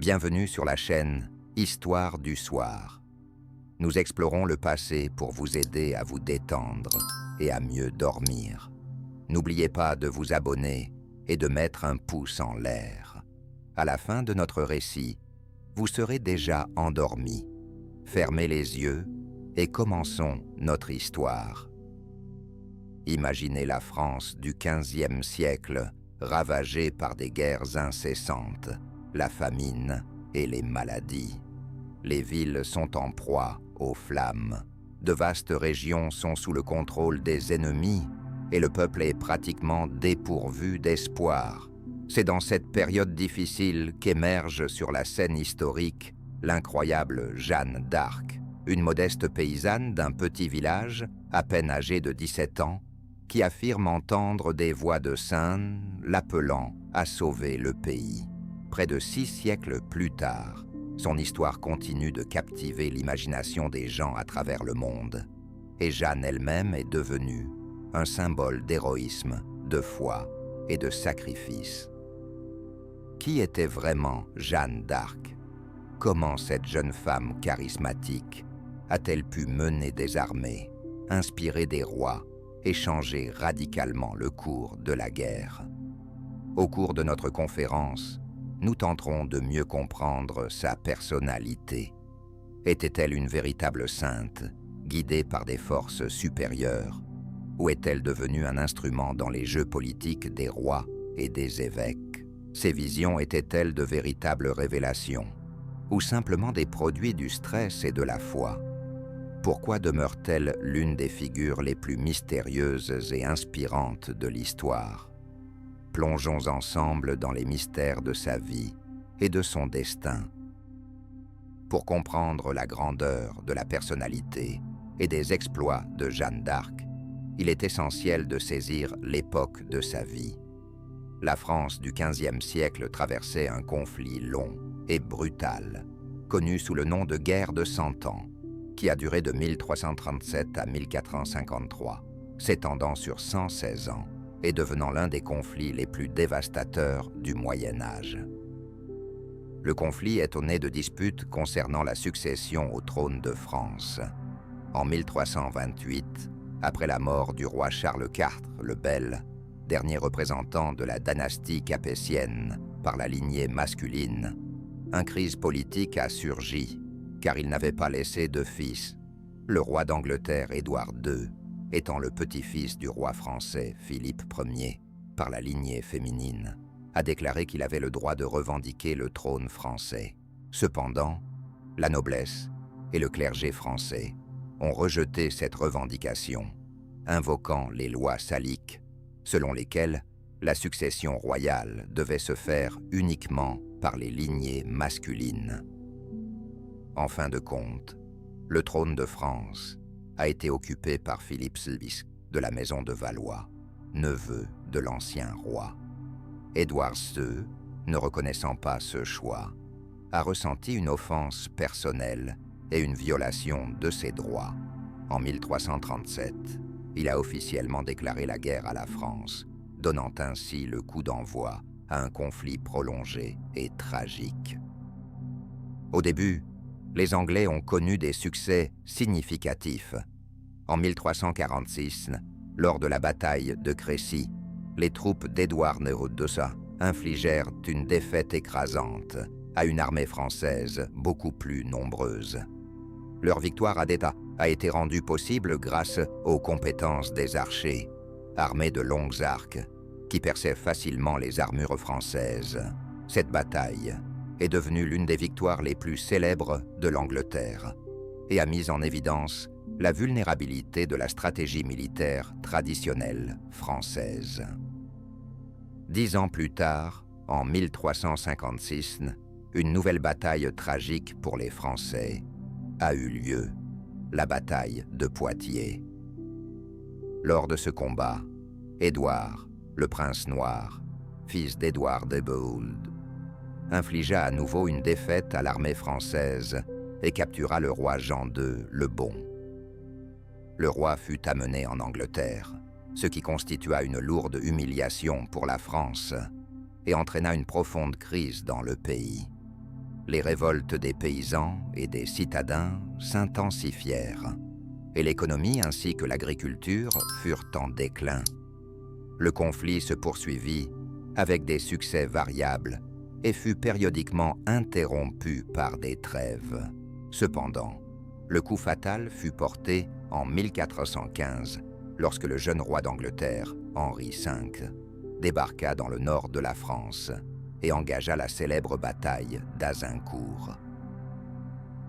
Bienvenue sur la chaîne Histoire du soir. Nous explorons le passé pour vous aider à vous détendre et à mieux dormir. N'oubliez pas de vous abonner et de mettre un pouce en l'air. À la fin de notre récit, vous serez déjà endormi. Fermez les yeux et commençons notre histoire. Imaginez la France du XVe siècle, ravagée par des guerres incessantes, la famine et les maladies. Les villes sont en proie aux flammes. De vastes régions sont sous le contrôle des ennemis et le peuple est pratiquement dépourvu d'espoir. C'est dans cette période difficile qu'émerge sur la scène historique l'incroyable Jeanne d'Arc, une modeste paysanne d'un petit village, à peine âgée de 17 ans, qui affirme entendre des voix de saints l'appelant à sauver le pays. Près de 6 siècles plus tard, son histoire continue de captiver l'imagination des gens à travers le monde. Et Jeanne elle-même est devenue un symbole d'héroïsme, de foi et de sacrifice. Qui était vraiment Jeanne d'Arc? Comment cette jeune femme charismatique a-t-elle pu mener des armées, inspirer des rois et changer radicalement le cours de la guerre? Au cours de notre conférence, nous tenterons de mieux comprendre sa personnalité. Était-elle une véritable sainte, guidée par des forces supérieures, ou est-elle devenue un instrument dans les jeux politiques des rois et des évêques? Ses visions étaient-elles de véritables révélations, ou simplement des produits du stress et de la foi? Pourquoi demeure-t-elle l'une des figures les plus mystérieuses et inspirantes de l'histoire? Plongeons ensemble dans les mystères de sa vie et de son destin. Pour comprendre la grandeur de la personnalité et des exploits de Jeanne d'Arc, il est essentiel de saisir l'époque de sa vie. La France du XVe siècle traversait un conflit long et brutal, connu sous le nom de guerre de 100 ans, qui a duré de 1337 à 1453, s'étendant sur 116 ans et devenant l'un des conflits les plus dévastateurs du Moyen Âge. Le conflit est né de disputes concernant la succession au trône de France. En 1328, après la mort du roi Charles IV le Bel, dernier représentant de la dynastie capétienne par la lignée masculine, une crise politique a surgi, car il n'avait pas laissé de fils, le roi d'Angleterre Édouard II, étant le petit-fils du roi français Philippe Ier, par la lignée féminine, a déclaré qu'il avait le droit de revendiquer le trône français. Cependant, la noblesse et le clergé français ont rejeté cette revendication, invoquant les lois saliques, selon lesquelles la succession royale devait se faire uniquement par les lignées masculines. En fin de compte, le trône de France a été occupé par Philippe VI de la maison de Valois, neveu de l'ancien roi. Édouard II, ne reconnaissant pas ce choix, a ressenti une offense personnelle et une violation de ses droits. En 1337, il a officiellement déclaré la guerre à la France, donnant ainsi le coup d'envoi à un conflit prolongé et tragique. Au début, les Anglais ont connu des succès significatifs. En 1346, lors de la bataille de Crécy, les troupes d'Édouard Neurodossa infligèrent une défaite écrasante à une armée française beaucoup plus nombreuse. Leur victoire à Déta a été rendue possible grâce aux compétences des archers, armés de longs arcs, qui perçaient facilement les armures françaises. Cette bataille est devenue l'une des victoires les plus célèbres de l'Angleterre et a mis en évidence la vulnérabilité de la stratégie militaire traditionnelle française. 10 ans plus tard, en 1356, une nouvelle bataille tragique pour les Français a eu lieu, la bataille de Poitiers. Lors de ce combat, Édouard, le prince noir, fils d'Édouard de Bohuld, infligea à nouveau une défaite à l'armée française et captura le roi Jean II le Bon. Le roi fut amené en Angleterre, ce qui constitua une lourde humiliation pour la France et entraîna une profonde crise dans le pays. les révoltes des paysans et des citadins s'intensifièrent, et l'économie ainsi que l'agriculture furent en déclin. Le conflit se poursuivit avec des succès variables et fut périodiquement interrompu par des trêves. Cependant, le coup fatal fut porté en 1415, lorsque le jeune roi d'Angleterre, Henri V, débarqua dans le nord de la France et engagea la célèbre bataille d'Azincourt.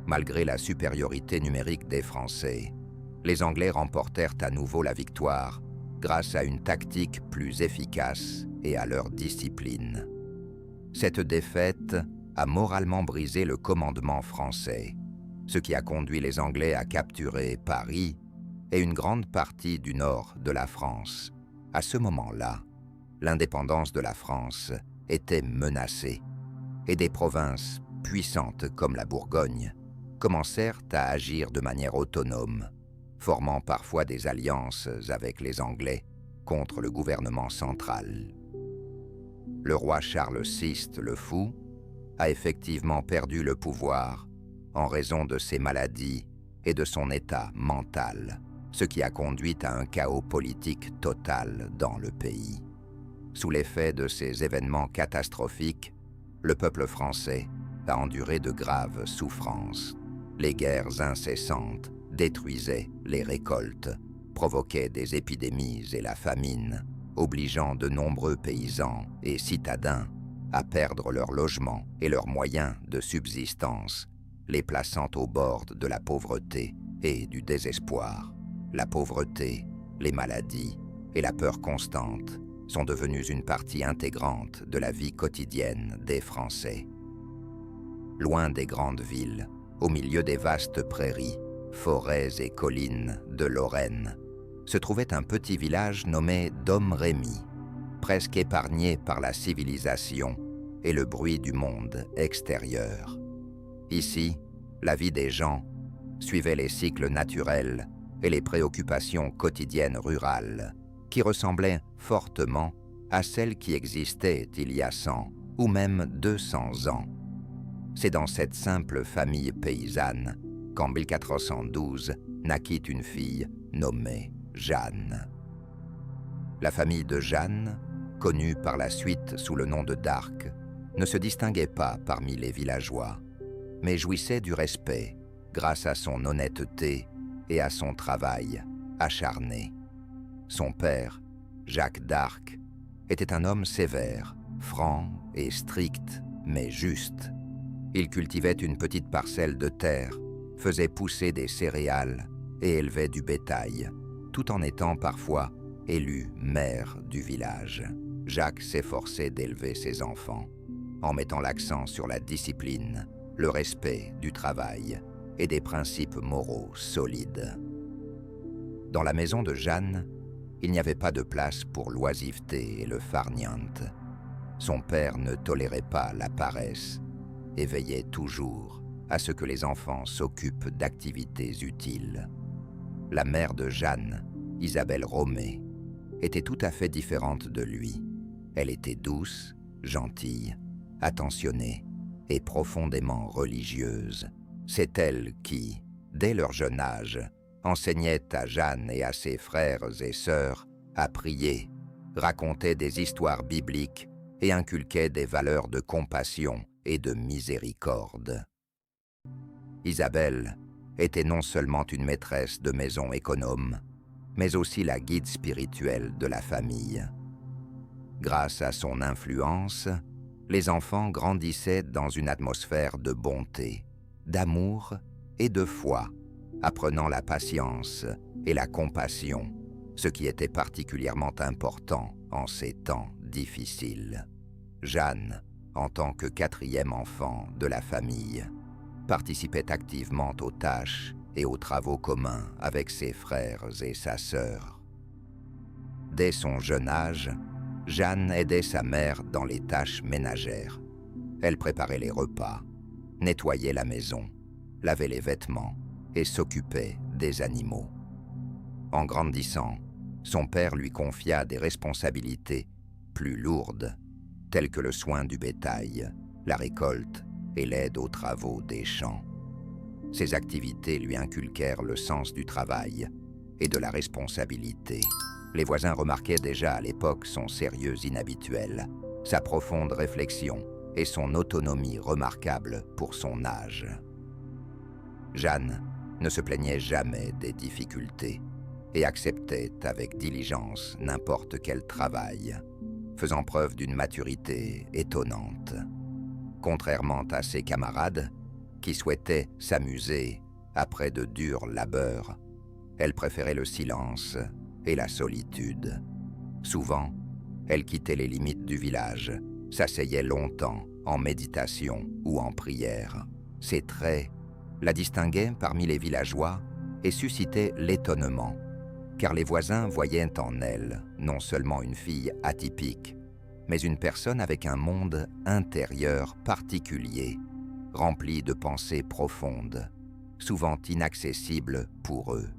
Malgré la supériorité numérique des Français, les Anglais remportèrent à nouveau la victoire grâce à une tactique plus efficace et à leur discipline. Cette défaite a moralement brisé le commandement français, ce qui a conduit les Anglais à capturer Paris et une grande partie du nord de la France. À ce moment-là, l'indépendance de la France était menacée et des provinces puissantes comme la Bourgogne commencèrent à agir de manière autonome, formant parfois des alliances avec les Anglais contre le gouvernement central. Le roi Charles VI le Fou a effectivement perdu le pouvoir en raison de ses maladies et de son état mental, ce qui a conduit à un chaos politique total dans le pays. Sous l'effet de ces événements catastrophiques, le peuple français a enduré de graves souffrances. Les guerres incessantes détruisaient les récoltes, provoquaient des épidémies et la famine, obligeant de nombreux paysans et citadins à perdre leur logement et leurs moyens de subsistance, les plaçant au bord de la pauvreté et du désespoir. La pauvreté, les maladies et la peur constante sont devenues une partie intégrante de la vie quotidienne des Français. Loin des grandes villes, au milieu des vastes prairies, forêts et collines de Lorraine, se trouvait un petit village nommé Domrémy, presque épargné par la civilisation et le bruit du monde extérieur. Ici, la vie des gens suivait les cycles naturels et les préoccupations quotidiennes rurales, qui ressemblaient fortement à celles qui existaient il y a 100 ou même 200 ans. C'est dans cette simple famille paysanne qu'en 1412 naquit une fille nommée Jeanne. La famille de Jeanne, connue par la suite sous le nom de d'Arc, ne se distinguait pas parmi les villageois, mais jouissait du respect grâce à son honnêteté et à son travail acharné. Son père, Jacques d'Arc, était un homme sévère, franc et strict, mais juste. Il cultivait une petite parcelle de terre, faisait pousser des céréales et élevait du bétail, tout en étant parfois élu maire du village. Jacques s'efforçait d'élever ses enfants, en mettant l'accent sur la discipline, le respect du travail et des principes moraux solides. Dans la maison de Jeanne, il n'y avait pas de place pour l'oisiveté et le farniente. Son père ne tolérait pas la paresse et veillait toujours à ce que les enfants s'occupent d'activités utiles. La mère de Jeanne, Isabelle Romée, était tout à fait différente de lui. Elle était douce, gentille, attentionnée et profondément religieuse. C'est elle qui, dès leur jeune âge, enseignait à Jeanne et à ses frères et sœurs à prier, racontait des histoires bibliques et inculquait des valeurs de compassion et de miséricorde. Isabelle était non seulement une maîtresse de maison économe, mais aussi la guide spirituelle de la famille. Grâce à son influence, les enfants grandissaient dans une atmosphère de bonté, d'amour et de foi, apprenant la patience et la compassion, ce qui était particulièrement important en ces temps difficiles. Jeanne, en tant que 4e enfant de la famille, participait activement aux tâches et aux travaux communs avec ses frères et sa sœur. Dès son jeune âge, Jeanne aidait sa mère dans les tâches ménagères. Elle préparait les repas, nettoyait la maison, lavait les vêtements et s'occupait des animaux. En grandissant, son père lui confia des responsabilités plus lourdes, telles que le soin du bétail, la récolte et l'aide aux travaux des champs. Ces activités lui inculquèrent le sens du travail et de la responsabilité. Les voisins remarquaient déjà à l'époque son sérieux inhabituel, sa profonde réflexion et son autonomie remarquable pour son âge. Jeanne ne se plaignait jamais des difficultés et acceptait avec diligence n'importe quel travail, faisant preuve d'une maturité étonnante. Contrairement à ses camarades, qui souhaitaient s'amuser après de durs labeurs, elle préférait le silence et la solitude. Souvent, elle quittait les limites du village, s'asseyait longtemps en méditation ou en prière. Ses traits la distinguaient parmi les villageois et suscitaient l'étonnement, car les voisins voyaient en elle non seulement une fille atypique, mais une personne avec un monde intérieur particulier, rempli de pensées profondes, souvent inaccessibles pour eux.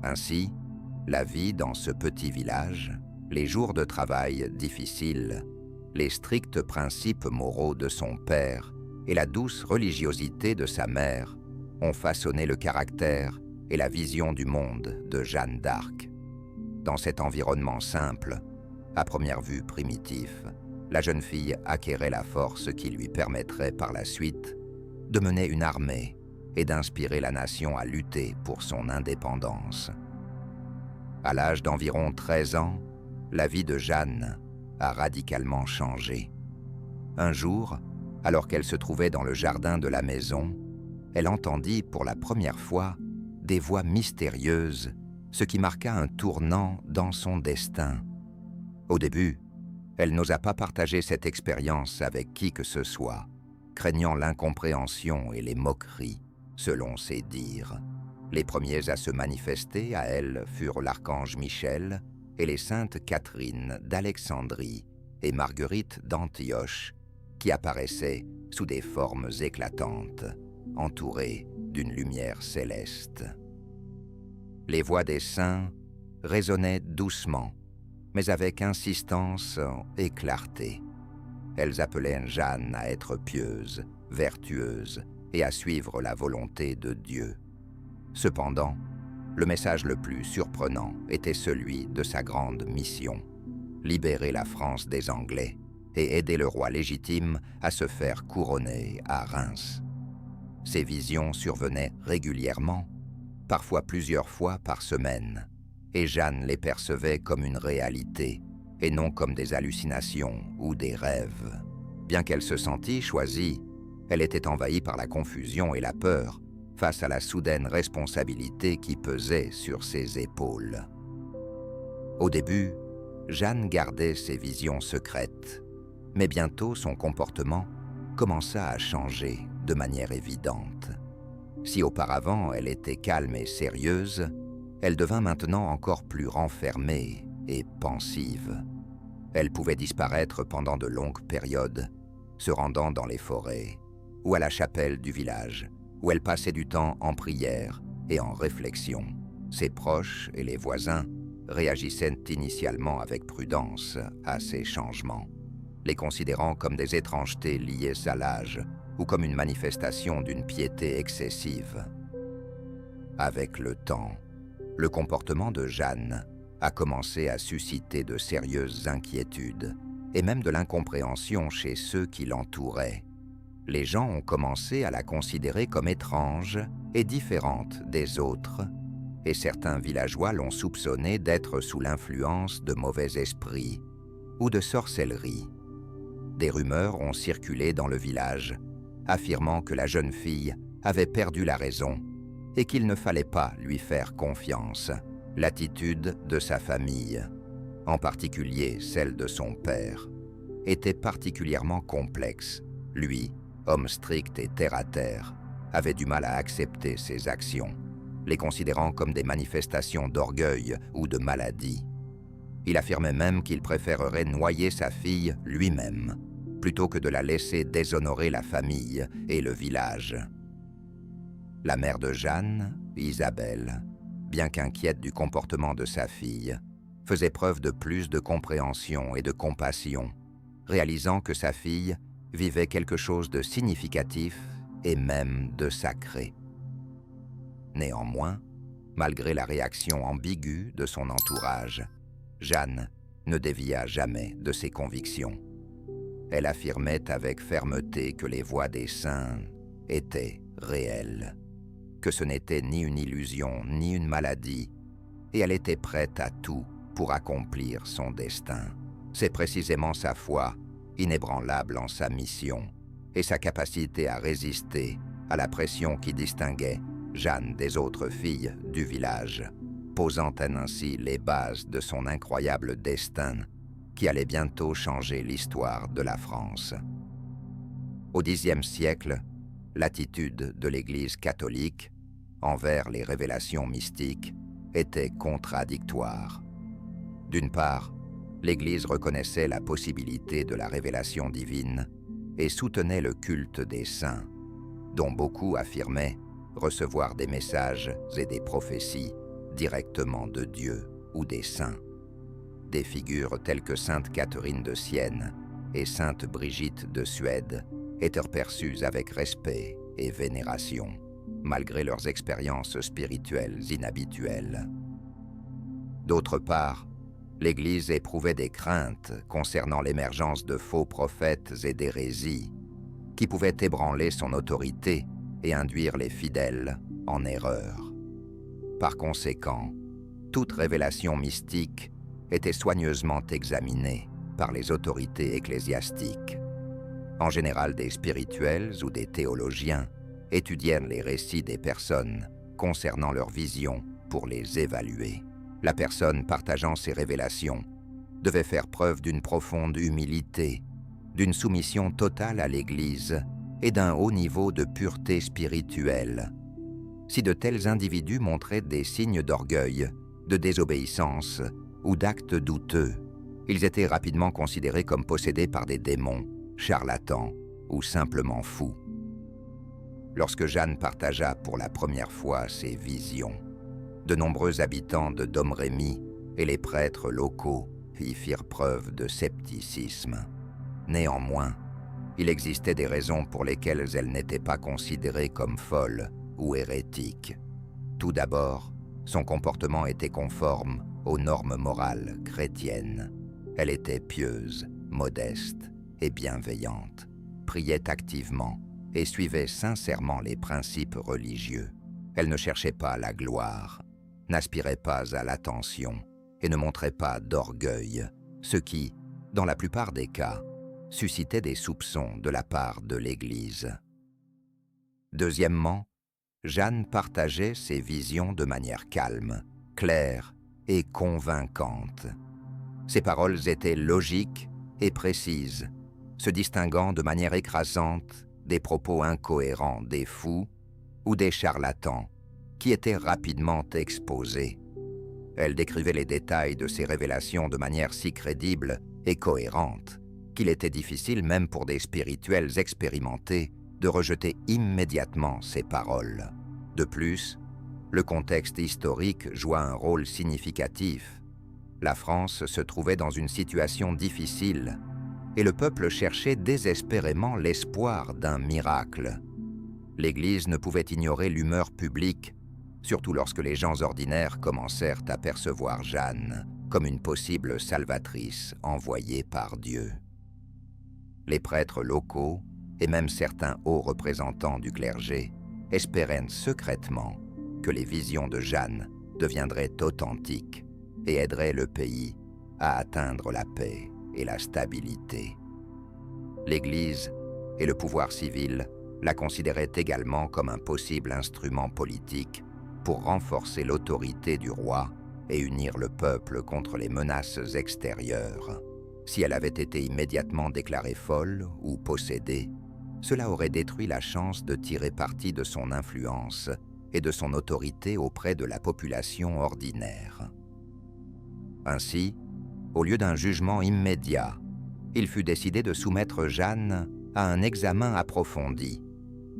Ainsi, la vie dans ce petit village, les jours de travail difficiles, les stricts principes moraux de son père et la douce religiosité de sa mère ont façonné le caractère et la vision du monde de Jeanne d'Arc. Dans cet environnement simple, à première vue primitif, la jeune fille acquérait la force qui lui permettrait par la suite de mener une armée et d'inspirer la nation à lutter pour son indépendance. À l'âge d'environ 13 ans, la vie de Jeanne a radicalement changé. Un jour, alors qu'elle se trouvait dans le jardin de la maison, elle entendit pour la première fois des voix mystérieuses, ce qui marqua un tournant dans son destin. Au début, elle n'osa pas partager cette expérience avec qui que ce soit, craignant l'incompréhension et les moqueries, selon ses dires. Les premiers à se manifester à elle furent l'archange Michel et les saintes Catherine d'Alexandrie et Marguerite d'Antioche, qui apparaissaient sous des formes éclatantes, entourées d'une lumière céleste. Les voix des saints résonnaient doucement, mais avec insistance et clarté. Elles appelaient Jeanne à être pieuse, vertueuse et à suivre la volonté de Dieu. Cependant, le message le plus surprenant était celui de sa grande mission, libérer la France des Anglais et aider le roi légitime à se faire couronner à Reims. Ces visions survenaient régulièrement, parfois plusieurs fois par semaine, et Jeanne les percevait comme une réalité et non comme des hallucinations ou des rêves. Bien qu'elle se sentît choisie, elle était envahie par la confusion et la peur face à la soudaine responsabilité qui pesait sur ses épaules. Au début, Jeanne gardait ses visions secrètes, mais bientôt son comportement commença à changer de manière évidente. Si auparavant elle était calme et sérieuse, elle devint maintenant encore plus renfermée et pensive. Elle pouvait disparaître pendant de longues périodes, se rendant dans les forêts ou à la chapelle du village, où elle passait du temps en prière et en réflexion. Ses proches et les voisins réagissaient initialement avec prudence à ces changements, les considérant comme des étrangetés liées à l'âge ou comme une manifestation d'une piété excessive. Avec le temps, le comportement de Jeanne a commencé à susciter de sérieuses inquiétudes et même de l'incompréhension chez ceux qui l'entouraient. Les gens ont commencé à la considérer comme étrange et différente des autres, et certains villageois l'ont soupçonnée d'être sous l'influence de mauvais esprits ou de sorcellerie. Des rumeurs ont circulé dans le village, affirmant que la jeune fille avait perdu la raison et qu'il ne fallait pas lui faire confiance. L'attitude de sa famille, en particulier celle de son père, était particulièrement complexe. Lui, homme strict et terre-à-terre, avait du mal à accepter ses actions, les considérant comme des manifestations d'orgueil ou de maladie. Il affirmait même qu'il préférerait noyer sa fille lui-même, plutôt que de la laisser déshonorer la famille et le village. La mère de Jeanne, Isabelle, bien qu'inquiète du comportement de sa fille, faisait preuve de plus de compréhension et de compassion, réalisant que sa fille vivait quelque chose de significatif et même de sacré. Néanmoins, malgré la réaction ambiguë de son entourage, Jeanne ne dévia jamais de ses convictions. Elle affirmait avec fermeté que les voix des saints étaient réelles, que ce n'était ni une illusion ni une maladie, et elle était prête à tout pour accomplir son destin. C'est précisément sa foi, inébranlable en sa mission, et sa capacité à résister à la pression qui distinguait Jeanne des autres filles du village, posant ainsi les bases de son incroyable destin qui allait bientôt changer l'histoire de la France. Au Xe siècle, l'attitude de l'Église catholique envers les révélations mystiques était contradictoire. D'une part, l'Église reconnaissait la possibilité de la révélation divine et soutenait le culte des saints, dont beaucoup affirmaient recevoir des messages et des prophéties directement de Dieu ou des saints. Des figures telles que sainte Catherine de Sienne et sainte Brigitte de Suède étaient perçues avec respect et vénération, malgré leurs expériences spirituelles inhabituelles. D'autre part, l'Église éprouvait des craintes concernant l'émergence de faux prophètes et d'hérésies qui pouvaient ébranler son autorité et induire les fidèles en erreur. Par conséquent, toute révélation mystique était soigneusement examinée par les autorités ecclésiastiques. En général, des spirituels ou des théologiens étudiaient les récits des personnes concernant leurs visions pour les évaluer. La personne partageant ces révélations devait faire preuve d'une profonde humilité, d'une soumission totale à l'Église et d'un haut niveau de pureté spirituelle. Si de tels individus montraient des signes d'orgueil, de désobéissance ou d'actes douteux, ils étaient rapidement considérés comme possédés par des démons, charlatans ou simplement fous. Lorsque Jeanne partagea pour la première fois ses visions, de nombreux habitants de Domrémy et les prêtres locaux y firent preuve de scepticisme. Néanmoins, il existait des raisons pour lesquelles elle n'était pas considérée comme folle ou hérétique. Tout d'abord, son comportement était conforme aux normes morales chrétiennes. Elle était pieuse, modeste et bienveillante, priait activement et suivait sincèrement les principes religieux. Elle ne cherchait pas la gloire, n'aspirait pas à l'attention et ne montrait pas d'orgueil, ce qui, dans la plupart des cas, suscitait des soupçons de la part de l'Église. Deuxièmement, Jeanne partageait ses visions de manière calme, claire et convaincante. Ses paroles étaient logiques et précises, se distinguant de manière écrasante des propos incohérents des fous ou des charlatans qui étaient rapidement exposés. Elle décrivait les détails de ses révélations de manière si crédible et cohérente qu'il était difficile même pour des spirituels expérimentés de rejeter immédiatement ces paroles. De plus, le contexte historique joua un rôle significatif. La France se trouvait dans une situation difficile et le peuple cherchait désespérément l'espoir d'un miracle. L'Église ne pouvait ignorer l'humeur publique, surtout lorsque les gens ordinaires commencèrent à percevoir Jeanne comme une possible salvatrice envoyée par Dieu. Les prêtres locaux et même certains hauts représentants du clergé espéraient secrètement que les visions de Jeanne deviendraient authentiques et aideraient le pays à atteindre la paix et la stabilité. L'Église et le pouvoir civil la considéraient également comme un possible instrument politique pour renforcer l'autorité du roi et unir le peuple contre les menaces extérieures. Si elle avait été immédiatement déclarée folle ou possédée, cela aurait détruit la chance de tirer parti de son influence et de son autorité auprès de la population ordinaire. Ainsi, au lieu d'un jugement immédiat, il fut décidé de soumettre Jeanne à un examen approfondi,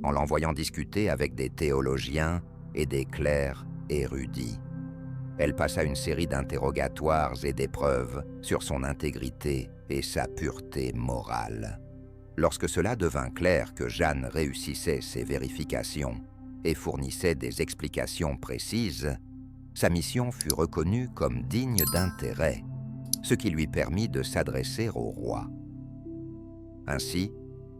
en l'envoyant discuter avec des théologiens et des clercs érudits. Elle passa une série d'interrogatoires et d'épreuves sur son intégrité et sa pureté morale. Lorsque cela devint clair que Jeanne réussissait ses vérifications et fournissait des explications précises, sa mission fut reconnue comme digne d'intérêt, ce qui lui permit de s'adresser au roi. Ainsi,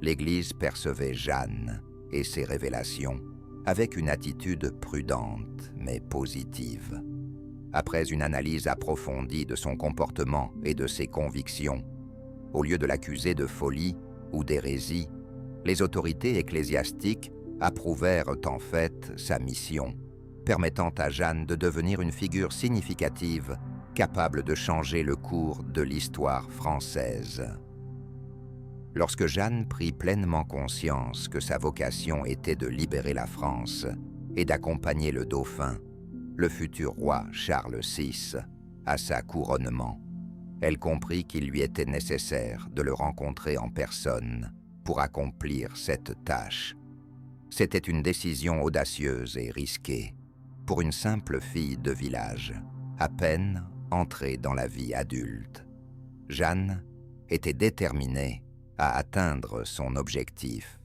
l'Église percevait Jeanne et ses révélations avec une attitude prudente mais positive. Après une analyse approfondie de son comportement et de ses convictions, au lieu de l'accuser de folie ou d'hérésie, les autorités ecclésiastiques approuvèrent en fait sa mission, permettant à Jeanne de devenir une figure significative, capable de changer le cours de l'histoire française. Lorsque Jeanne prit pleinement conscience que sa vocation était de libérer la France et d'accompagner le dauphin, le futur roi Charles VI, à sa couronnement, elle comprit qu'il lui était nécessaire de le rencontrer en personne pour accomplir cette tâche. C'était une décision audacieuse et risquée pour une simple fille de village, à peine entrée dans la vie adulte. Jeanne était déterminée à atteindre son objectif.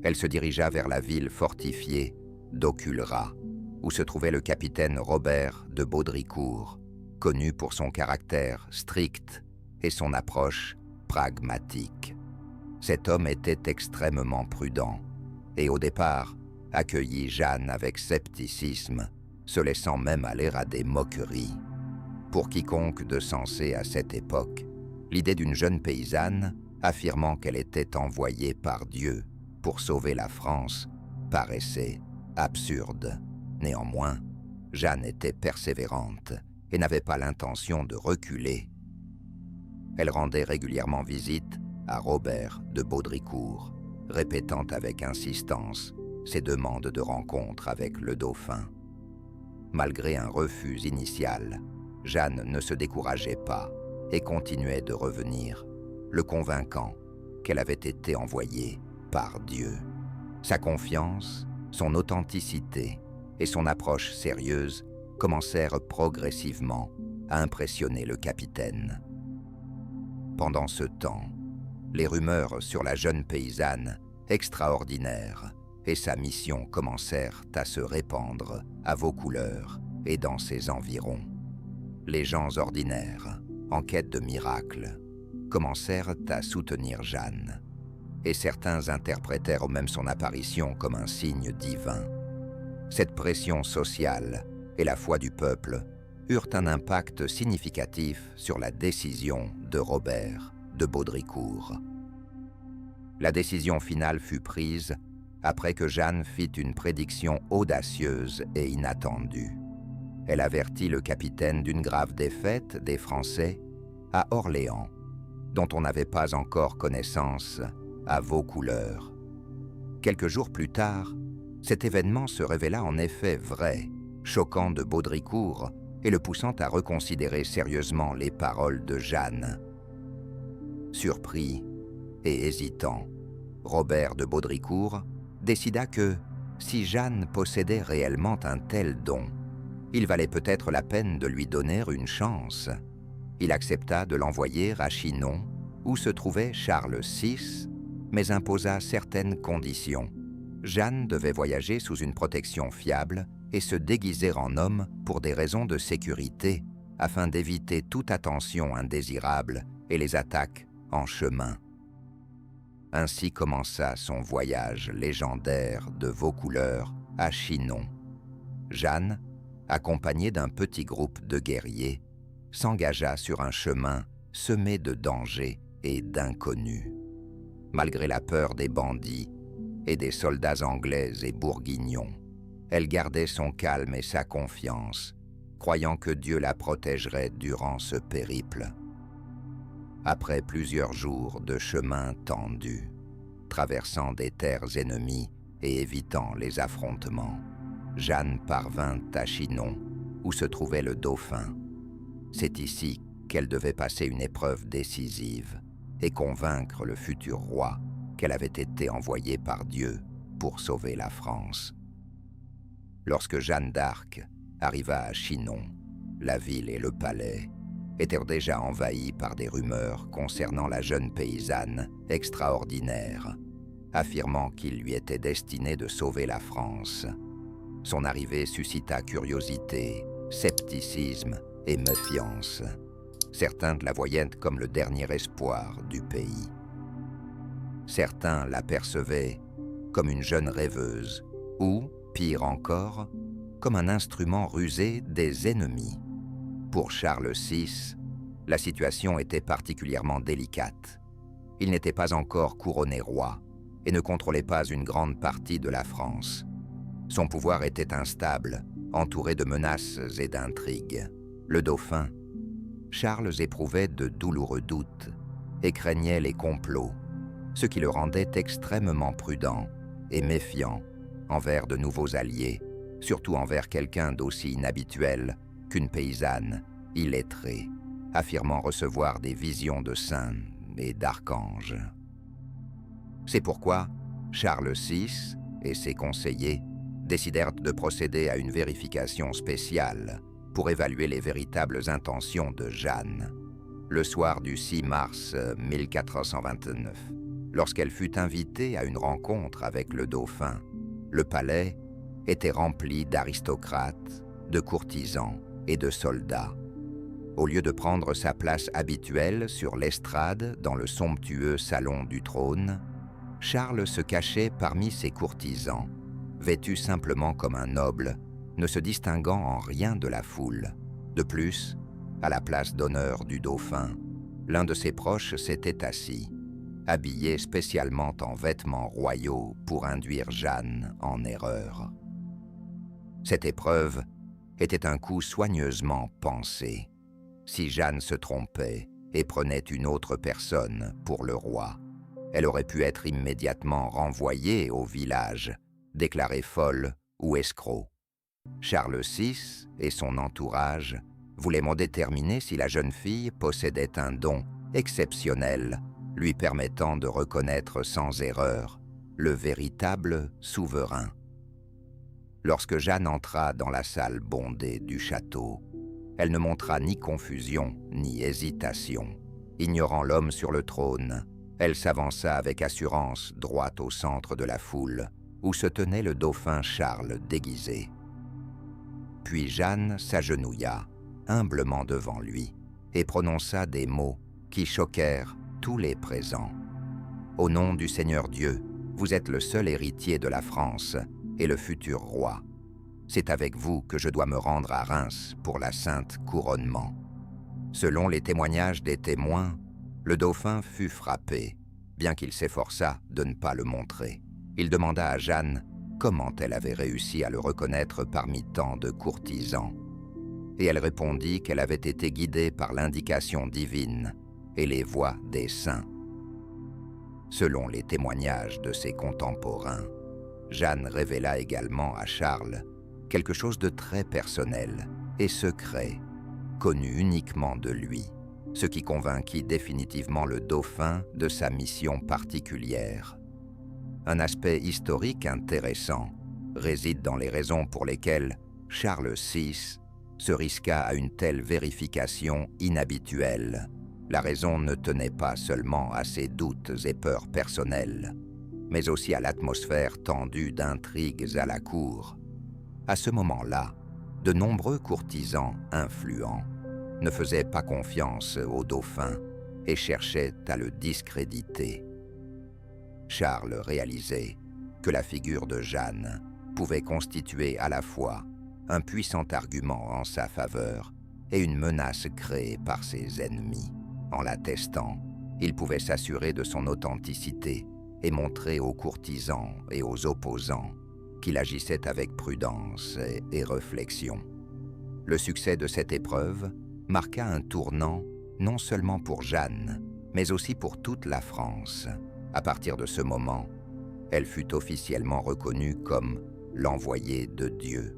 Elle se dirigea vers la ville fortifiée d'Auculrat, où se trouvait le capitaine Robert de Baudricourt, connu pour son caractère strict et son approche pragmatique. Cet homme était extrêmement prudent et au départ accueillit Jeanne avec scepticisme, se laissant même aller à des moqueries. Pour quiconque de sensé à cette époque, l'idée d'une jeune paysanne affirmant qu'elle était envoyée par Dieu pour sauver la France paraissait absurde. Néanmoins, Jeanne était persévérante et n'avait pas l'intention de reculer. Elle rendait régulièrement visite à Robert de Baudricourt, répétant avec insistance ses demandes de rencontre avec le dauphin. Malgré un refus initial, Jeanne ne se décourageait pas et continuait de revenir, le convainquant qu'elle avait été envoyée par Dieu. Sa confiance, son authenticité et son approche sérieuse commencèrent progressivement à impressionner le capitaine. Pendant ce temps, les rumeurs sur la jeune paysanne extraordinaire et sa mission commencèrent à se répandre à Vaucouleurs et dans ses environs. Les gens ordinaires, en quête de miracles, commencèrent à soutenir Jeanne, et certains interprétèrent même son apparition comme un signe divin. Cette pression sociale et la foi du peuple eurent un impact significatif sur la décision de Robert de Baudricourt. La décision finale fut prise après que Jeanne fit une prédiction audacieuse et inattendue. Elle avertit le capitaine d'une grave défaite des Français à Orléans, dont on n'avait pas encore connaissance à Vaucouleurs. Quelques jours plus tard, cet événement se révéla en effet vrai, choquant de Baudricourt et le poussant à reconsidérer sérieusement les paroles de Jeanne. Surpris et hésitant, Robert de Baudricourt décida que, si Jeanne possédait réellement un tel don, il valait peut-être la peine de lui donner une chance. Il accepta de l'envoyer à Chinon, où se trouvait Charles VI, mais imposa certaines conditions. Jeanne devait voyager sous une protection fiable et se déguiser en homme pour des raisons de sécurité, afin d'éviter toute attention indésirable et les attaques en chemin. Ainsi commença son voyage légendaire de Vaucouleurs à Chinon. Jeanne, accompagnée d'un petit groupe de guerriers, s'engagea sur un chemin semé de dangers et d'inconnus. Malgré la peur des bandits et des soldats anglais et bourguignons, elle gardait son calme et sa confiance, croyant que Dieu la protégerait durant ce périple. Après plusieurs jours de chemin tendu, traversant des terres ennemies et évitant les affrontements, Jeanne parvint à Chinon, où se trouvait le dauphin. C'est ici qu'elle devait passer une épreuve décisive et convaincre le futur roi qu'elle avait été envoyée par Dieu pour sauver la France. Lorsque Jeanne d'Arc arriva à Chinon, la ville et le palais, étaient déjà envahis par des rumeurs concernant la jeune paysanne extraordinaire, affirmant qu'il lui était destiné de sauver la France. Son arrivée suscita curiosité, scepticisme et méfiance. Certains la voyaient comme le dernier espoir du pays. Certains l'apercevaient comme une jeune rêveuse, ou, pire encore, comme un instrument rusé des ennemis. Pour Charles VI, la situation était particulièrement délicate. Il n'était pas encore couronné roi et ne contrôlait pas une grande partie de la France. Son pouvoir était instable, entouré de menaces et d'intrigues. Le dauphin, Charles éprouvait de douloureux doutes et craignait les complots, ce qui le rendait extrêmement prudent et méfiant envers de nouveaux alliés, surtout envers quelqu'un d'aussi inhabituel qu'une paysanne illettrée, affirmant recevoir des visions de saints et d'archanges. C'est pourquoi Charles VI et ses conseillers décidèrent de procéder à une vérification spéciale pour évaluer les véritables intentions de Jeanne. Le soir du 6 mars 1429, lorsqu'elle fut invitée à une rencontre avec le dauphin, le palais était rempli d'aristocrates, de courtisans et de soldats. Au lieu de prendre sa place habituelle sur l'estrade dans le somptueux salon du trône, Charles se cachait parmi ses courtisans, vêtu simplement comme un noble, ne se distinguant en rien de la foule. De plus, à la place d'honneur du dauphin, l'un de ses proches s'était assis, habillé spécialement en vêtements royaux pour induire Jeanne en erreur. Cette épreuve était un coup soigneusement pensé. Si Jeanne se trompait et prenait une autre personne pour le roi, elle aurait pu être immédiatement renvoyée au village, déclarée folle ou escroc. Charles VI et son entourage voulaient déterminer si la jeune fille possédait un don exceptionnel lui permettant de reconnaître sans erreur le véritable souverain. Lorsque Jeanne entra dans la salle bondée du château, elle ne montra ni confusion ni hésitation. Ignorant l'homme sur le trône, elle s'avança avec assurance droit au centre de la foule, où se tenait le dauphin Charles déguisé. Puis Jeanne s'agenouilla, humblement devant lui, et prononça des mots qui choquèrent tous les présents. « Au nom du Seigneur Dieu, vous êtes le seul héritier de la France et le futur roi. C'est avec vous que je dois me rendre à Reims pour la sainte couronnement. » Selon les témoignages des témoins, le dauphin fut frappé, bien qu'il s'efforçât de ne pas le montrer. Il demanda à Jeanne comment elle avait réussi à le reconnaître parmi tant de courtisans. Et elle répondit qu'elle avait été guidée par l'indication divine et les voix des saints. Selon les témoignages de ses contemporains, Jeanne révéla également à Charles quelque chose de très personnel et secret, connu uniquement de lui, ce qui convainquit définitivement le dauphin de sa mission particulière. Un aspect historique intéressant réside dans les raisons pour lesquelles Charles VI se risqua à une telle vérification inhabituelle. La raison ne tenait pas seulement à ses doutes et peurs personnelles, mais aussi à l'atmosphère tendue d'intrigues à la cour. À ce moment-là, de nombreux courtisans influents ne faisaient pas confiance au dauphin et cherchaient à le discréditer. Charles réalisait que la figure de Jeanne pouvait constituer à la fois un puissant argument en sa faveur et une menace créée par ses ennemis. En l'attestant, il pouvait s'assurer de son authenticité et montrer aux courtisans et aux opposants qu'il agissait avec prudence et réflexion. Le succès de cette épreuve marqua un tournant non seulement pour Jeanne, mais aussi pour toute la France. À partir de ce moment, elle fut officiellement reconnue comme l'envoyée de Dieu,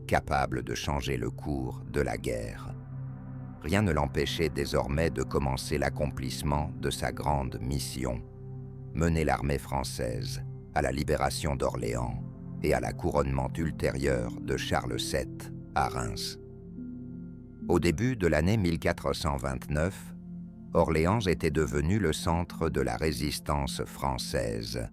capable de changer le cours de la guerre. Rien ne l'empêchait désormais de commencer l'accomplissement de sa grande mission, mener l'armée française à la libération d'Orléans et à la couronnement ultérieure de Charles VII à Reims. Au début de l'année 1429, Orléans était devenu le centre de la résistance française,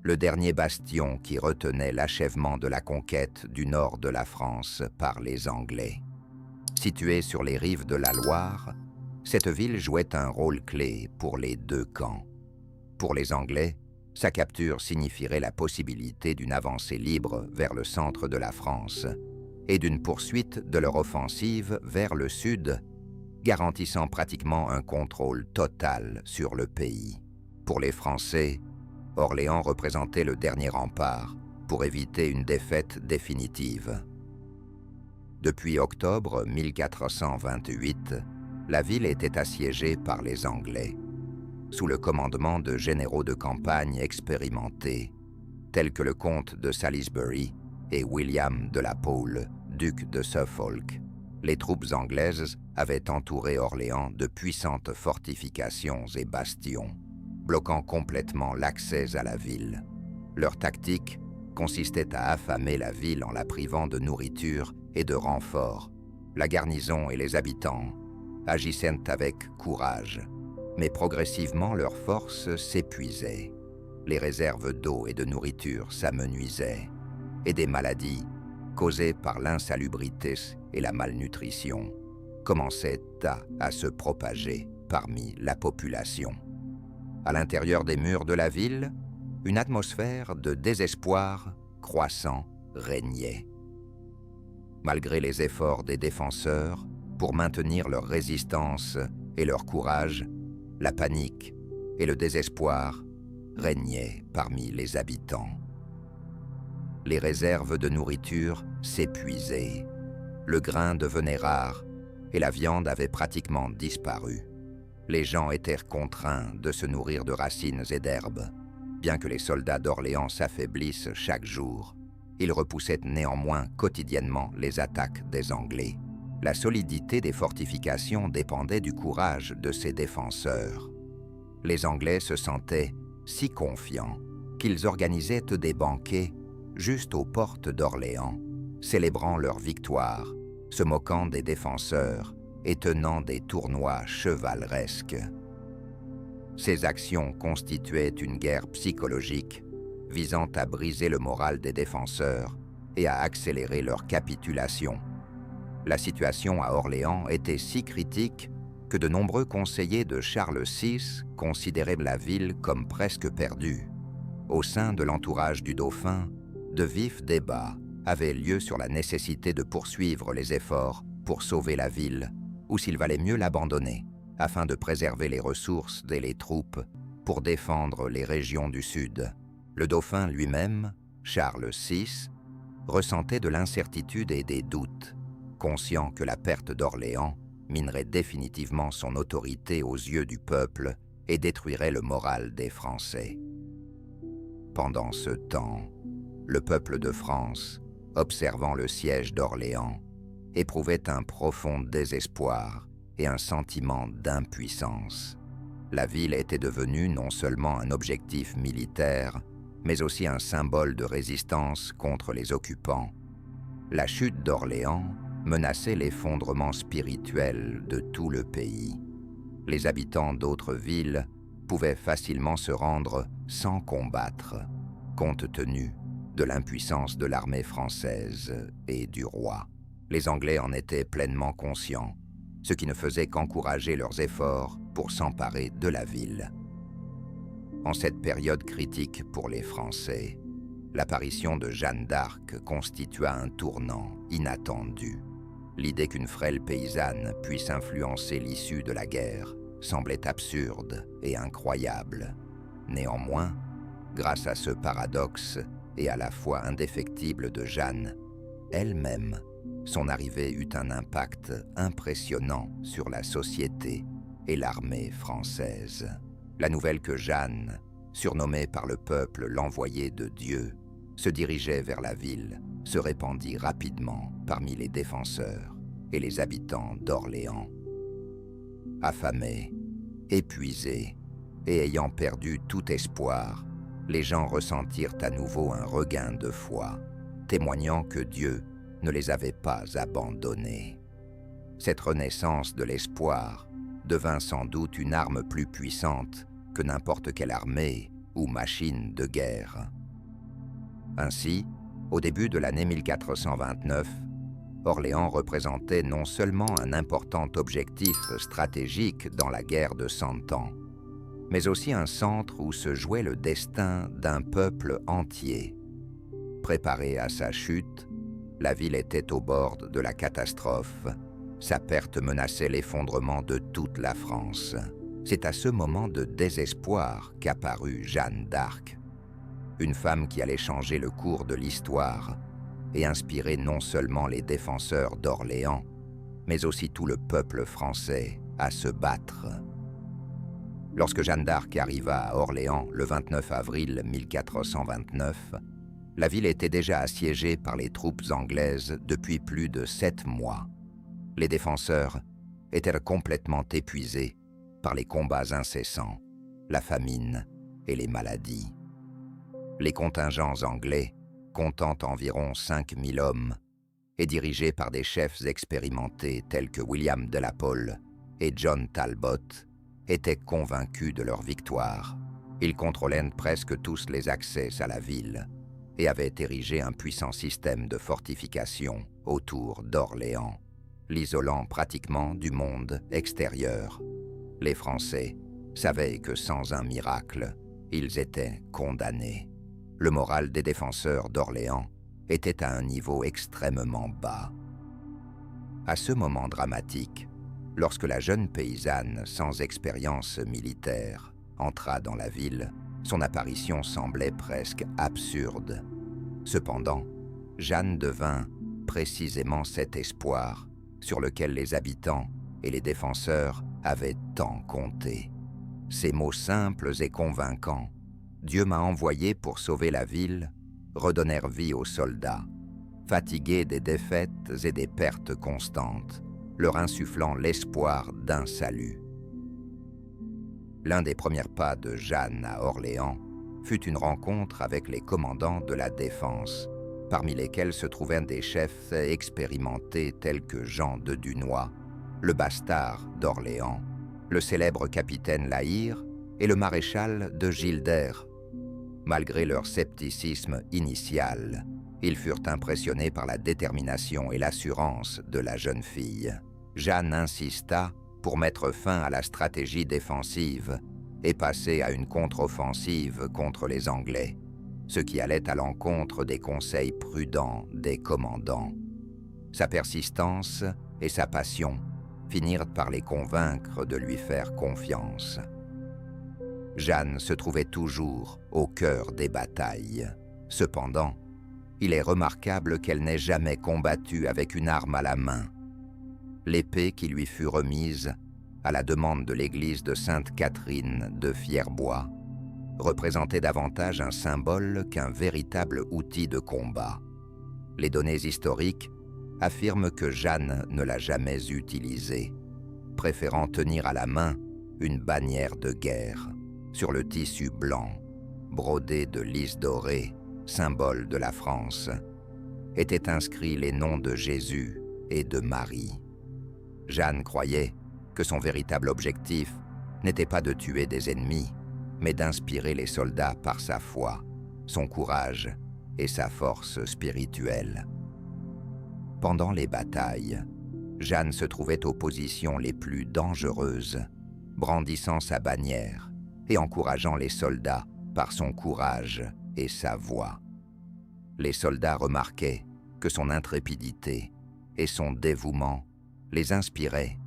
le dernier bastion qui retenait l'achèvement de la conquête du nord de la France par les Anglais. Située sur les rives de la Loire, cette ville jouait un rôle clé pour les deux camps. Pour les Anglais, sa capture signifierait la possibilité d'une avancée libre vers le centre de la France et d'une poursuite de leur offensive vers le sud, garantissant pratiquement un contrôle total sur le pays. Pour les Français, Orléans représentait le dernier rempart pour éviter une défaite définitive. Depuis octobre 1428, la ville était assiégée par les Anglais, sous le commandement de généraux de campagne expérimentés, tels que le comte de Salisbury et William de la Pole, duc de Suffolk. Les troupes anglaises avaient entouré Orléans de puissantes fortifications et bastions, bloquant complètement l'accès à la ville. Leur tactique consistait à affamer la ville en la privant de nourriture et de renforts. La garnison et les habitants agissaient avec courage, mais progressivement leurs forces s'épuisaient. Les réserves d'eau et de nourriture s'amenuisaient, et des maladies, causées par l'insalubrité et la malnutrition, commençaient à se propager parmi la population. À l'intérieur des murs de la ville, une atmosphère de désespoir croissant régnait. Malgré les efforts des défenseurs pour maintenir leur résistance et leur courage, la panique et le désespoir régnaient parmi les habitants. Les réserves de nourriture s'épuisaient, le grain devenait rare et la viande avait pratiquement disparu. Les gens étaient contraints de se nourrir de racines et d'herbes. Bien que les soldats d'Orléans s'affaiblissent chaque jour, ils repoussaient néanmoins quotidiennement les attaques des Anglais. La solidité des fortifications dépendait du courage de ses défenseurs. Les Anglais se sentaient si confiants qu'ils organisaient des banquets juste aux portes d'Orléans, célébrant leur victoire, se moquant des défenseurs et tenant des tournois chevaleresques. Ces actions constituaient une guerre psychologique visant à briser le moral des défenseurs et à accélérer leur capitulation. La situation à Orléans était si critique que de nombreux conseillers de Charles VI considéraient la ville comme presque perdue. Au sein de l'entourage du dauphin, de vifs débats avaient lieu sur la nécessité de poursuivre les efforts pour sauver la ville, ou s'il valait mieux l'abandonner, afin de préserver les ressources et les troupes pour défendre les régions du sud. Le dauphin lui-même, Charles VI, ressentait de l'incertitude et des doutes, conscient que la perte d'Orléans minerait définitivement son autorité aux yeux du peuple et détruirait le moral des Français. Pendant ce temps, le peuple de France, observant le siège d'Orléans, éprouvait un profond désespoir et un sentiment d'impuissance. La ville était devenue non seulement un objectif militaire, mais aussi un symbole de résistance contre les occupants. La chute d'Orléans menaçait l'effondrement spirituel de tout le pays. Les habitants d'autres villes pouvaient facilement se rendre sans combattre, compte tenu de l'impuissance de l'armée française et du roi. Les Anglais en étaient pleinement conscients, ce qui ne faisait qu'encourager leurs efforts pour s'emparer de la ville. En cette période critique pour les Français, l'apparition de Jeanne d'Arc constitua un tournant inattendu. L'idée qu'une frêle paysanne puisse influencer l'issue de la guerre semblait absurde et incroyable. Néanmoins, grâce à ce paradoxe et à la foi indéfectible de Jeanne, elle-même, son arrivée eut un impact impressionnant sur la société et l'armée française. La nouvelle que Jeanne, surnommée par le peuple l'envoyée de Dieu, se dirigeait vers la ville, se répandit rapidement parmi les défenseurs et les habitants d'Orléans. Affamés, épuisés et ayant perdu tout espoir, les gens ressentirent à nouveau un regain de foi, témoignant que Dieu ne les avait pas abandonnés. Cette renaissance de l'espoir devint sans doute une arme plus puissante que n'importe quelle armée ou machine de guerre. Ainsi, au début de l'année 1429, Orléans représentait non seulement un important objectif stratégique dans la guerre de 100 ans, mais aussi un centre où se jouait le destin d'un peuple entier. Préparée à sa chute, la ville était au bord de la catastrophe. Sa perte menaçait l'effondrement de toute la France. C'est à ce moment de désespoir qu'apparut Jeanne d'Arc, une femme qui allait changer le cours de l'histoire et inspirer non seulement les défenseurs d'Orléans, mais aussi tout le peuple français à se battre. Lorsque Jeanne d'Arc arriva à Orléans le 29 avril 1429, la ville était déjà assiégée par les troupes anglaises depuis plus de 7 mois. Les défenseurs étaient complètement épuisés par les combats incessants, la famine et les maladies. Les contingents anglais, comptant environ 5000 hommes, et dirigés par des chefs expérimentés tels que William de la Pole et John Talbot, étaient convaincus de leur victoire. Ils contrôlaient presque tous les accès à la ville et avaient érigé un puissant système de fortification autour d'Orléans, l'isolant pratiquement du monde extérieur. Les Français savaient que sans un miracle, ils étaient condamnés. Le moral des défenseurs d'Orléans était à un niveau extrêmement bas. À ce moment dramatique, lorsque la jeune paysanne sans expérience militaire entra dans la ville, son apparition semblait presque absurde. Cependant, Jeanne devint précisément cet espoir sur lequel les habitants et les défenseurs avaient tant compté. Ces mots simples et convaincants, « Dieu m'a envoyé pour sauver la ville », redonnèrent vie aux soldats, fatigués des défaites et des pertes constantes, leur insufflant l'espoir d'un salut. L'un des premiers pas de Jeanne à Orléans fut une rencontre avec les commandants de la défense, parmi lesquels se trouvaient des chefs expérimentés tels que Jean de Dunois, le bastard d'Orléans, le célèbre capitaine La Hire et le maréchal de Gilder. Malgré leur scepticisme initial, ils furent impressionnés par la détermination et l'assurance de la jeune fille. Jeanne insista pour mettre fin à la stratégie défensive et passer à une contre-offensive contre les Anglais, ce qui allait à l'encontre des conseils prudents des commandants. Sa persistance et sa passion finirent par les convaincre de lui faire confiance. Jeanne se trouvait toujours au cœur des batailles. Cependant, il est remarquable qu'elle n'ait jamais combattu avec une arme à la main. L'épée qui lui fut remise, à la demande de l'église de Sainte-Catherine de Fierbois, représentait davantage un symbole qu'un véritable outil de combat. Les données historiques affirment que Jeanne ne l'a jamais utilisée, préférant tenir à la main une bannière de guerre sur le tissu blanc, brodé de lys dorés, symbole de la France, étaient inscrits les noms de Jésus et de Marie. Jeanne croyait que son véritable objectif n'était pas de tuer des ennemis, mais d'inspirer les soldats par sa foi, son courage et sa force spirituelle. Pendant les batailles, Jeanne se trouvait aux positions les plus dangereuses, brandissant sa bannière et encourageant les soldats par son courage et sa voix. Les soldats remarquaient que son intrépidité et son dévouement les inspiraient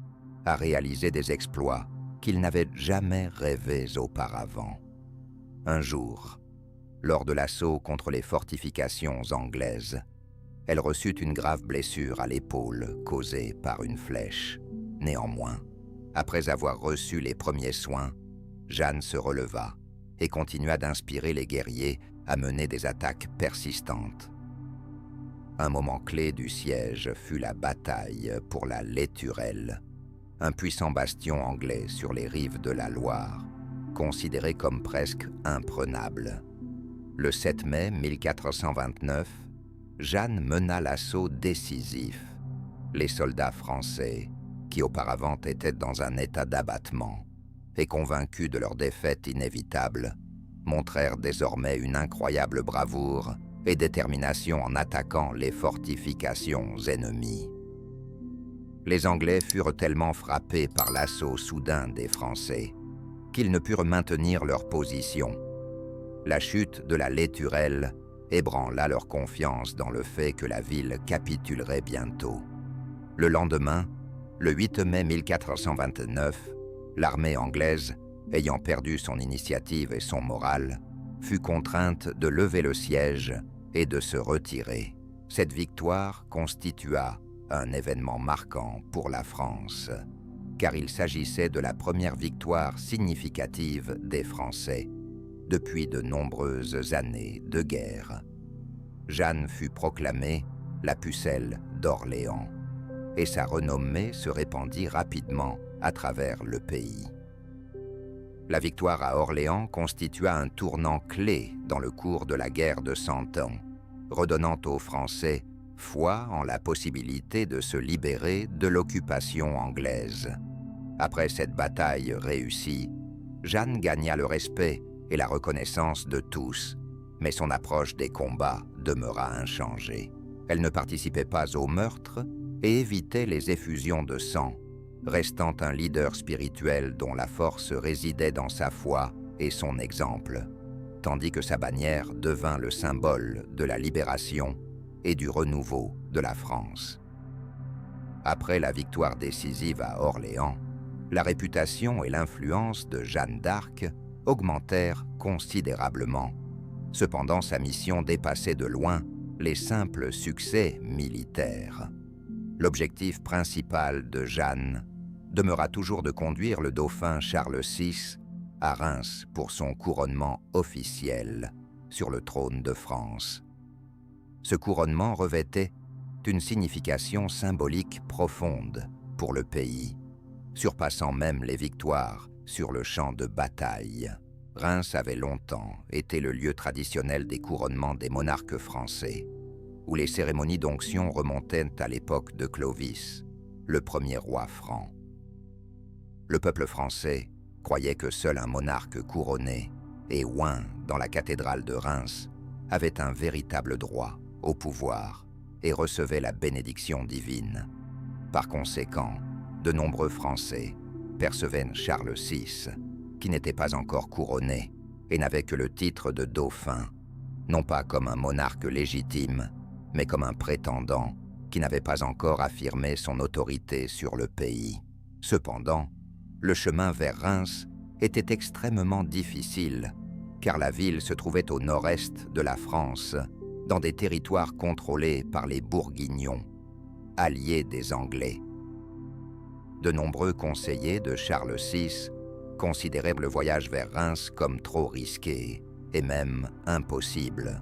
à réaliser des exploits qu'ils n'avaient jamais rêvés auparavant. Un jour, lors de l'assaut contre les fortifications anglaises, elle reçut une grave blessure à l'épaule causée par une flèche. Néanmoins, après avoir reçu les premiers soins, Jeanne se releva et continua d'inspirer les guerriers à mener des attaques persistantes. Un moment clé du siège fut la bataille pour la Laiturelle, un puissant bastion anglais sur les rives de la Loire, considéré comme presque imprenable. Le 7 mai 1429, Jeanne mena l'assaut décisif. Les soldats français qui auparavant étaient dans un état d'abattement, et convaincus de leur défaite inévitable, montrèrent désormais une incroyable bravoure et détermination en attaquant les fortifications ennemies. Les Anglais furent tellement frappés par l'assaut soudain des Français qu'ils ne purent maintenir leur position. La chute de la Laiturelle ébranla leur confiance dans le fait que la ville capitulerait bientôt. Le lendemain, le 8 mai 1429, l'armée anglaise, ayant perdu son initiative et son moral, fut contrainte de lever le siège et de se retirer. Cette victoire constitua un événement marquant pour la France, car il s'agissait de la première victoire significative des Français depuis de nombreuses années de guerre. Jeanne fut proclamée la pucelle d'Orléans, et sa renommée se répandit rapidement à travers le pays. La victoire à Orléans constitua un tournant clé dans le cours de la guerre de Cent Ans, redonnant aux Français foi en la possibilité de se libérer de l'occupation anglaise. Après cette bataille réussie, Jeanne gagna le respect et la reconnaissance de tous, mais son approche des combats demeura inchangée. Elle ne participait pas au meurtre et évitait les effusions de sang, restant un leader spirituel dont la force résidait dans sa foi et son exemple, tandis que sa bannière devint le symbole de la libération et du renouveau de la France. Après la victoire décisive à Orléans, la réputation et l'influence de Jeanne d'Arc augmentèrent considérablement. Cependant, sa mission dépassait de loin les simples succès militaires. L'objectif principal de Jeanne demeura toujours de conduire le dauphin Charles VI à Reims pour son couronnement officiel sur le trône de France. Ce couronnement revêtait une signification symbolique profonde pour le pays, surpassant même les victoires sur le champ de bataille. Reims avait longtemps été le lieu traditionnel des couronnements des monarques français, où les cérémonies d'onction remontaient à l'époque de Clovis, le premier roi franc. Le peuple français croyait que seul un monarque couronné et oint dans la cathédrale de Reims avait un véritable droit au pouvoir et recevait la bénédiction divine. Par conséquent, de nombreux Français percevaient Charles VI, qui n'était pas encore couronné et n'avait que le titre de dauphin, non pas comme un monarque légitime, mais comme un prétendant qui n'avait pas encore affirmé son autorité sur le pays. Cependant, le chemin vers Reims était extrêmement difficile, car la ville se trouvait au nord-est de la France, dans des territoires contrôlés par les Bourguignons, alliés des Anglais. De nombreux conseillers de Charles VI considéraient le voyage vers Reims comme trop risqué et même impossible.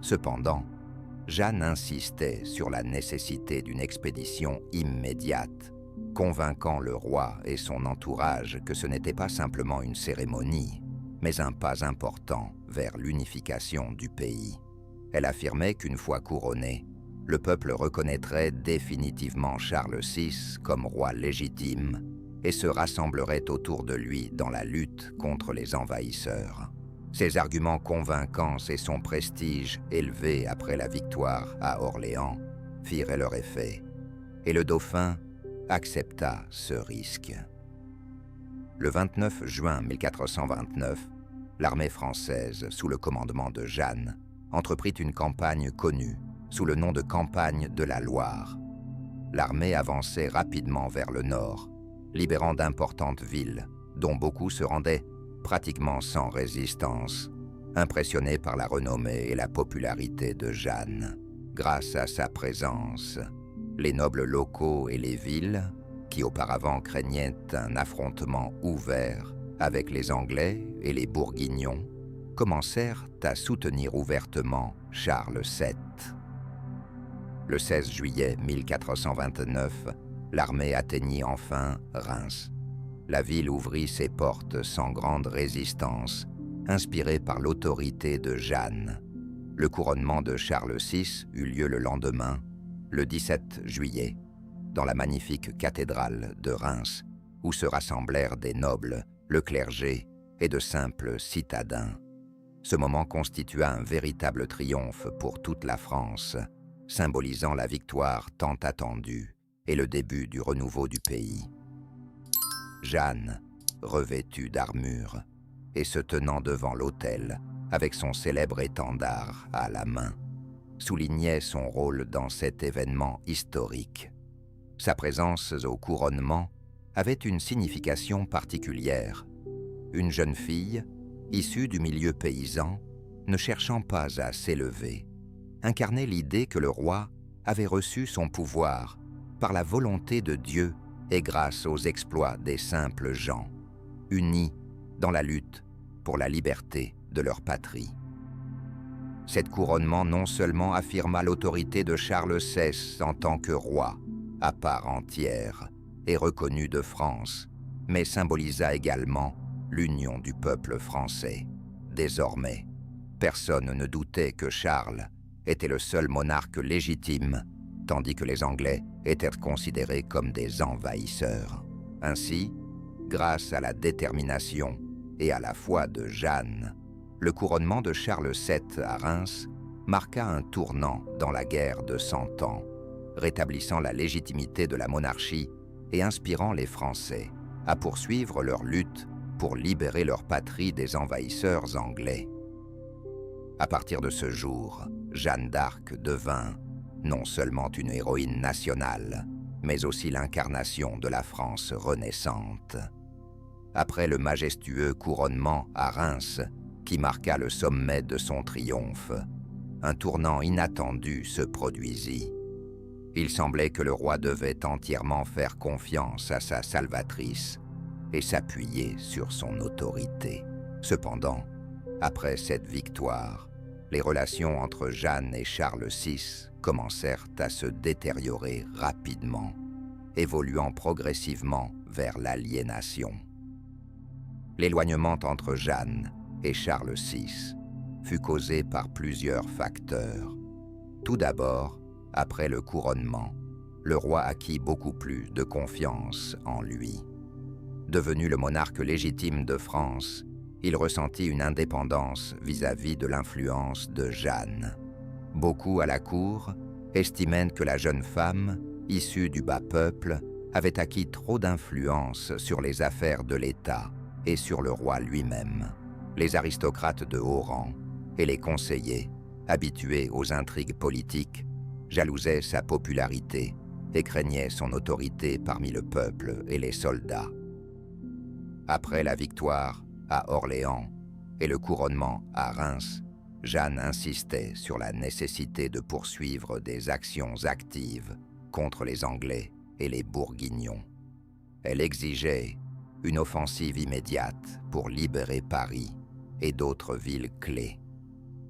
Cependant, Jeanne insistait sur la nécessité d'une expédition immédiate, convainquant le roi et son entourage que ce n'était pas simplement une cérémonie, mais un pas important vers l'unification du pays. Elle affirmait qu'une fois couronné, le peuple reconnaîtrait définitivement Charles VI comme roi légitime et se rassemblerait autour de lui dans la lutte contre les envahisseurs. Ses arguments convaincants et son prestige élevé après la victoire à Orléans firent leur effet, et le dauphin accepta ce risque. Le 29 juin 1429, l'armée française, sous le commandement de Jeanne, entreprit une campagne connue sous le nom de campagne de la Loire. L'armée avançait rapidement vers le nord, libérant d'importantes villes, dont beaucoup se rendaient pratiquement sans résistance, impressionnés par la renommée et la popularité de Jeanne. Grâce à sa présence, les nobles locaux et les villes, qui auparavant craignaient un affrontement ouvert avec les Anglais et les Bourguignons, commencèrent à soutenir ouvertement Charles VII. Le 16 juillet 1429, l'armée atteignit enfin Reims. La ville ouvrit ses portes sans grande résistance, inspirée par l'autorité de Jeanne. Le couronnement de Charles VI eut lieu le lendemain, le 17 juillet, dans la magnifique cathédrale de Reims, où se rassemblèrent des nobles, le clergé et de simples citadins. Ce moment constitua un véritable triomphe pour toute la France, symbolisant la victoire tant attendue et le début du renouveau du pays. Jeanne, revêtue d'armure et se tenant devant l'autel avec son célèbre étendard à la main, soulignait son rôle dans cet événement historique. Sa présence au couronnement avait une signification particulière. Une jeune fille, issue du milieu paysan, ne cherchant pas à s'élever, incarnait l'idée que le roi avait reçu son pouvoir par la volonté de Dieu et grâce aux exploits des simples gens, unis dans la lutte pour la liberté de leur patrie. Cet couronnement non seulement affirma l'autorité de Charles XVI en tant que roi, à part entière, et reconnu de France, mais symbolisa également l'union du peuple français. Désormais, personne ne doutait que Charles était le seul monarque légitime, tandis que les Anglais étaient considérés comme des envahisseurs. Ainsi, grâce à la détermination et à la foi de Jeanne, le couronnement de Charles VII à Reims marqua un tournant dans la guerre de 100 ans, rétablissant la légitimité de la monarchie et inspirant les Français à poursuivre leur lutte pour libérer leur patrie des envahisseurs anglais. À partir de ce jour, Jeanne d'Arc devint non seulement une héroïne nationale, mais aussi l'incarnation de la France renaissante. Après le majestueux couronnement à Reims, qui marqua le sommet de son triomphe, un tournant inattendu se produisit. Il semblait que le roi devait entièrement faire confiance à sa salvatrice et s'appuyer sur son autorité. Cependant, après cette victoire, les relations entre Jeanne et Charles VI commencèrent à se détériorer rapidement, évoluant progressivement vers l'aliénation. L'éloignement entre Jeanne et Charles VI fut causé par plusieurs facteurs. Tout d'abord, après le couronnement, le roi acquit beaucoup plus de confiance en lui. Devenu le monarque légitime de France, il ressentit une indépendance vis-à-vis de l'influence de Jeanne. Beaucoup à la cour estimaient que la jeune femme, issue du bas peuple, avait acquis trop d'influence sur les affaires de l'État et sur le roi lui-même. Les aristocrates de haut rang et les conseillers, habitués aux intrigues politiques, jalousaient sa popularité et craignaient son autorité parmi le peuple et les soldats. Après la victoire à Orléans et le couronnement à Reims, Jeanne insistait sur la nécessité de poursuivre des actions actives contre les Anglais et les Bourguignons. Elle exigeait une offensive immédiate pour libérer Paris et d'autres villes clés.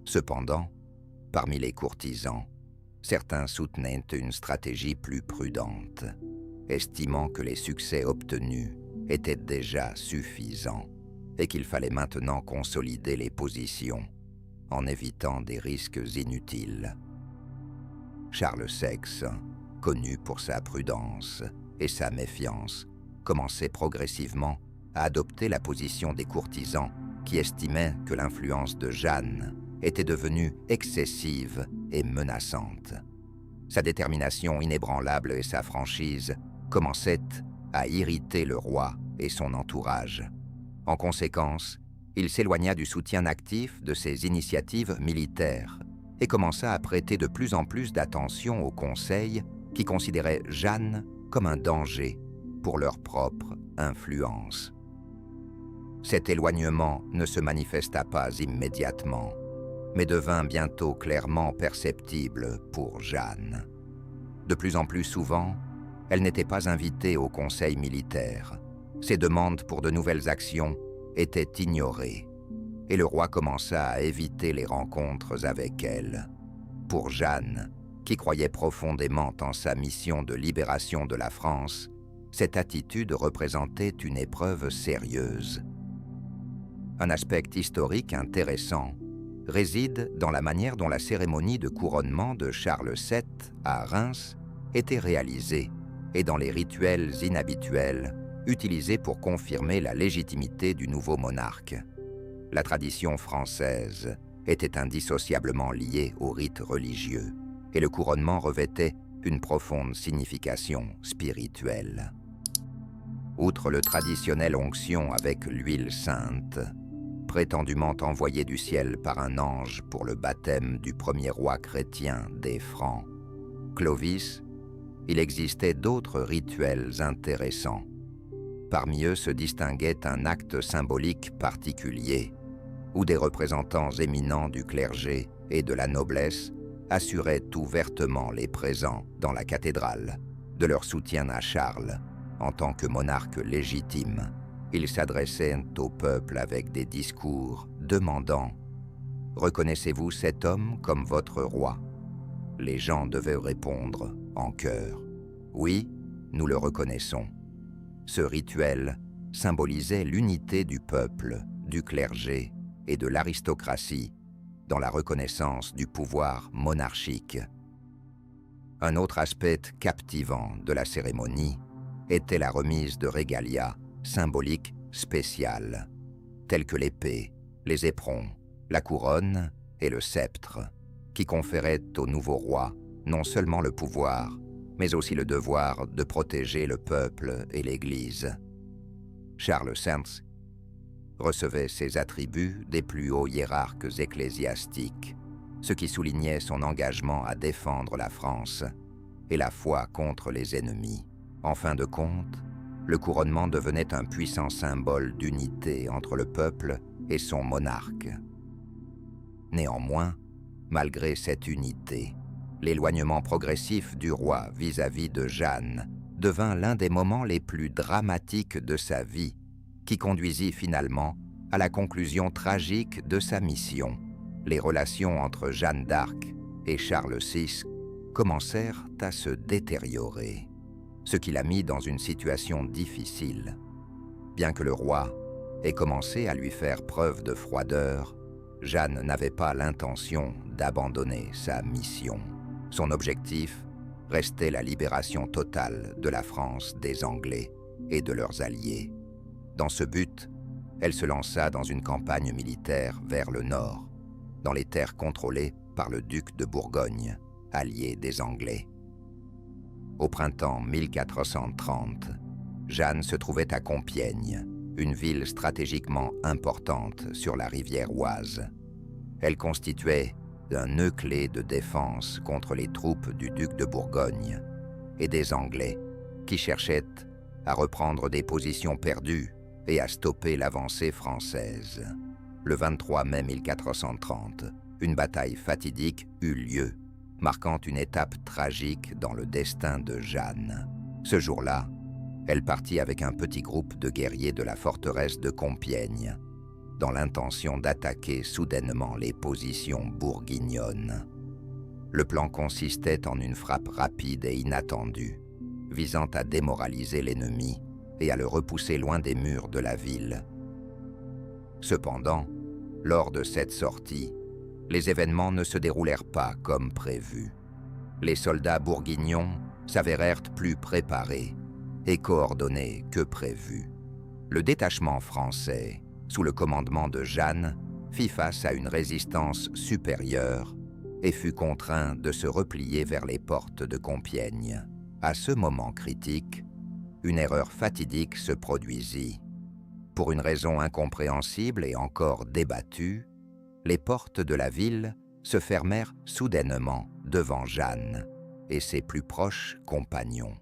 Cependant, parmi les courtisans, certains soutenaient une stratégie plus prudente, estimant que les succès obtenus étaient déjà suffisants et qu'il fallait maintenant consolider les positions en évitant des risques inutiles. Charles VI, connu pour sa prudence et sa méfiance, commençait progressivement à adopter la position des courtisans qui estimaient que l'influence de Jeanne était devenue excessive et menaçante. Sa détermination inébranlable et sa franchise commençaient à irriter le roi et son entourage. En conséquence, il s'éloigna du soutien actif de ses initiatives militaires et commença à prêter de plus en plus d'attention au conseil qui considérait Jeanne comme un danger pour leur propre influence. Cet éloignement ne se manifesta pas immédiatement, mais devint bientôt clairement perceptible pour Jeanne. De plus en plus souvent, elle n'était pas invitée au conseil militaire. Ses demandes pour de nouvelles actions étaient ignorées, et le roi commença à éviter les rencontres avec elle. Pour Jeanne, qui croyait profondément en sa mission de libération de la France, cette attitude représentait une épreuve sérieuse. Un aspect historique intéressant réside dans la manière dont la cérémonie de couronnement de Charles VII à Reims était réalisée et dans les rituels inhabituels utilisés pour confirmer la légitimité du nouveau monarque. La tradition française était indissociablement liée aux rites religieux, et le couronnement revêtait une profonde signification spirituelle. Outre le traditionnel onction avec l'huile sainte, prétendument envoyée du ciel par un ange pour le baptême du premier roi chrétien des Francs, Clovis, il existait d'autres rituels intéressants. Parmi eux se distinguait un acte symbolique particulier, où des représentants éminents du clergé et de la noblesse assuraient ouvertement les présents dans la cathédrale de leur soutien à Charles. En tant que monarque légitime, ils s'adressaient au peuple avec des discours demandant « Reconnaissez-vous cet homme comme votre roi ?» Les gens devaient répondre en chœur « Oui, nous le reconnaissons ». Ce rituel symbolisait l'unité du peuple, du clergé et de l'aristocratie dans la reconnaissance du pouvoir monarchique. Un autre aspect captivant de la cérémonie était la remise de régalia symboliques spéciales, telles que l'épée, les éperons, la couronne et le sceptre, qui conféraient au nouveau roi non seulement le pouvoir, mais aussi le devoir de protéger le peuple et l'Église. Charles VI recevait ces attributs des plus hauts hiérarques ecclésiastiques, ce qui soulignait son engagement à défendre la France et la foi contre les ennemis. En fin de compte, le couronnement devenait un puissant symbole d'unité entre le peuple et son monarque. Néanmoins, malgré cette unité, l'éloignement progressif du roi vis-à-vis de Jeanne devint l'un des moments les plus dramatiques de sa vie, qui conduisit finalement à la conclusion tragique de sa mission. Les relations entre Jeanne d'Arc et Charles VI commencèrent à se détériorer, ce qui l'a mis dans une situation difficile. Bien que le roi ait commencé à lui faire preuve de froideur, Jeanne n'avait pas l'intention d'abandonner sa mission. Son objectif restait la libération totale de la France des Anglais et de leurs alliés. Dans ce but, elle se lança dans une campagne militaire vers le nord, dans les terres contrôlées par le duc de Bourgogne, allié des Anglais. Au printemps 1430, Jeanne se trouvait à Compiègne, une ville stratégiquement importante sur la rivière Oise. Elle constituait un nœud clé de défense contre les troupes du duc de Bourgogne et des Anglais qui cherchaient à reprendre des positions perdues et à stopper l'avancée française. Le 23 mai 1430, une bataille fatidique eut lieu, marquant une étape tragique dans le destin de Jeanne. Ce jour-là, elle partit avec un petit groupe de guerriers de la forteresse de Compiègne, dans l'intention d'attaquer soudainement les positions bourguignonnes. Le plan consistait en une frappe rapide et inattendue, visant à démoraliser l'ennemi et à le repousser loin des murs de la ville. Cependant, lors de cette sortie, les événements ne se déroulèrent pas comme prévu. Les soldats bourguignons s'avérèrent plus préparés et coordonnés que prévu. Le détachement français, sous le commandement de Jeanne, fit face à une résistance supérieure et fut contraint de se replier vers les portes de Compiègne. À ce moment critique, une erreur fatidique se produisit. Pour une raison incompréhensible et encore débattue, les portes de la ville se fermèrent soudainement devant Jeanne et ses plus proches compagnons.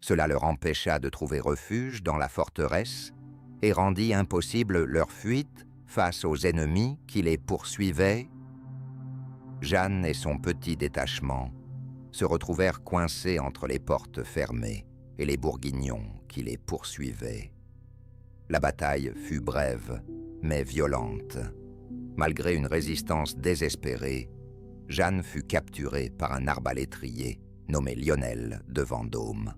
Cela leur empêcha de trouver refuge dans la forteresse et rendit impossible leur fuite face aux ennemis qui les poursuivaient. Jeanne et son petit détachement se retrouvèrent coincés entre les portes fermées et les bourguignons qui les poursuivaient. La bataille fut brève, mais violente. Malgré une résistance désespérée, Jeanne fut capturée par un arbalétrier nommé Lionel de Vendôme.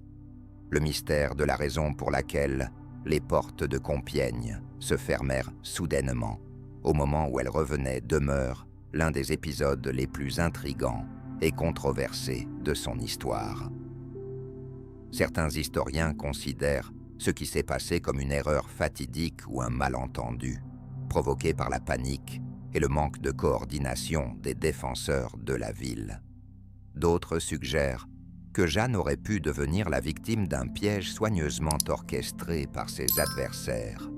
Le mystère de la raison pour laquelle les portes de Compiègne se fermèrent soudainement, au moment où elle revenait, demeure l'un des épisodes les plus intrigants et controversés de son histoire. Certains historiens considèrent ce qui s'est passé comme une erreur fatidique ou un malentendu, provoqué par la panique et le manque de coordination des défenseurs de la ville. D'autres suggèrent que Jeanne aurait pu devenir la victime d'un piège soigneusement orchestré par ses adversaires,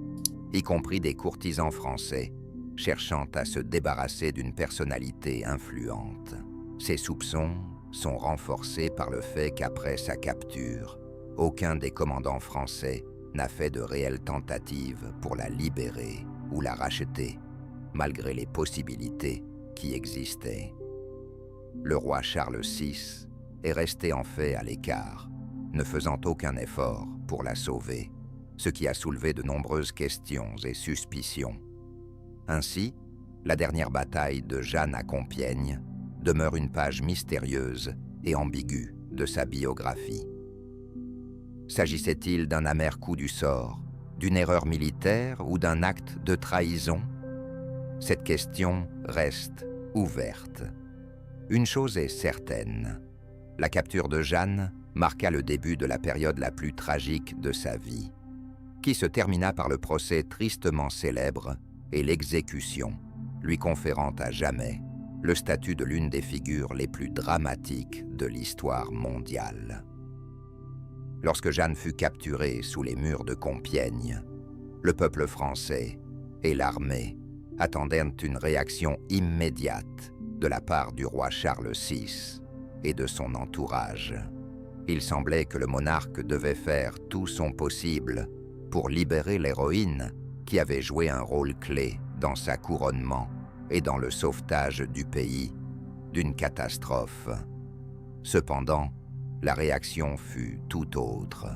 y compris des courtisans français cherchant à se débarrasser d'une personnalité influente. Ces soupçons sont renforcés par le fait qu'après sa capture, aucun des commandants français n'a fait de réelles tentatives pour la libérer ou la racheter, malgré les possibilités qui existaient. Le roi Charles VI est resté en fait à l'écart, ne faisant aucun effort pour la sauver, ce qui a soulevé de nombreuses questions et suspicions. Ainsi, la dernière bataille de Jeanne à Compiègne demeure une page mystérieuse et ambiguë de sa biographie. S'agissait-il d'un amer coup du sort, d'une erreur militaire ou d'un acte de trahison? Cette question reste ouverte. Une chose est certaine, la capture de Jeanne marqua le début de la période la plus tragique de sa vie, qui se termina par le procès tristement célèbre et l'exécution, lui conférant à jamais le statut de l'une des figures les plus dramatiques de l'histoire mondiale. Lorsque Jeanne fut capturée sous les murs de Compiègne, le peuple français et l'armée attendaient une réaction immédiate de la part du roi Charles VI et de son entourage. Il semblait que le monarque devait faire tout son possible pour libérer l'héroïne qui avait joué un rôle clé dans sa couronnement et dans le sauvetage du pays d'une catastrophe. Cependant, la réaction fut tout autre.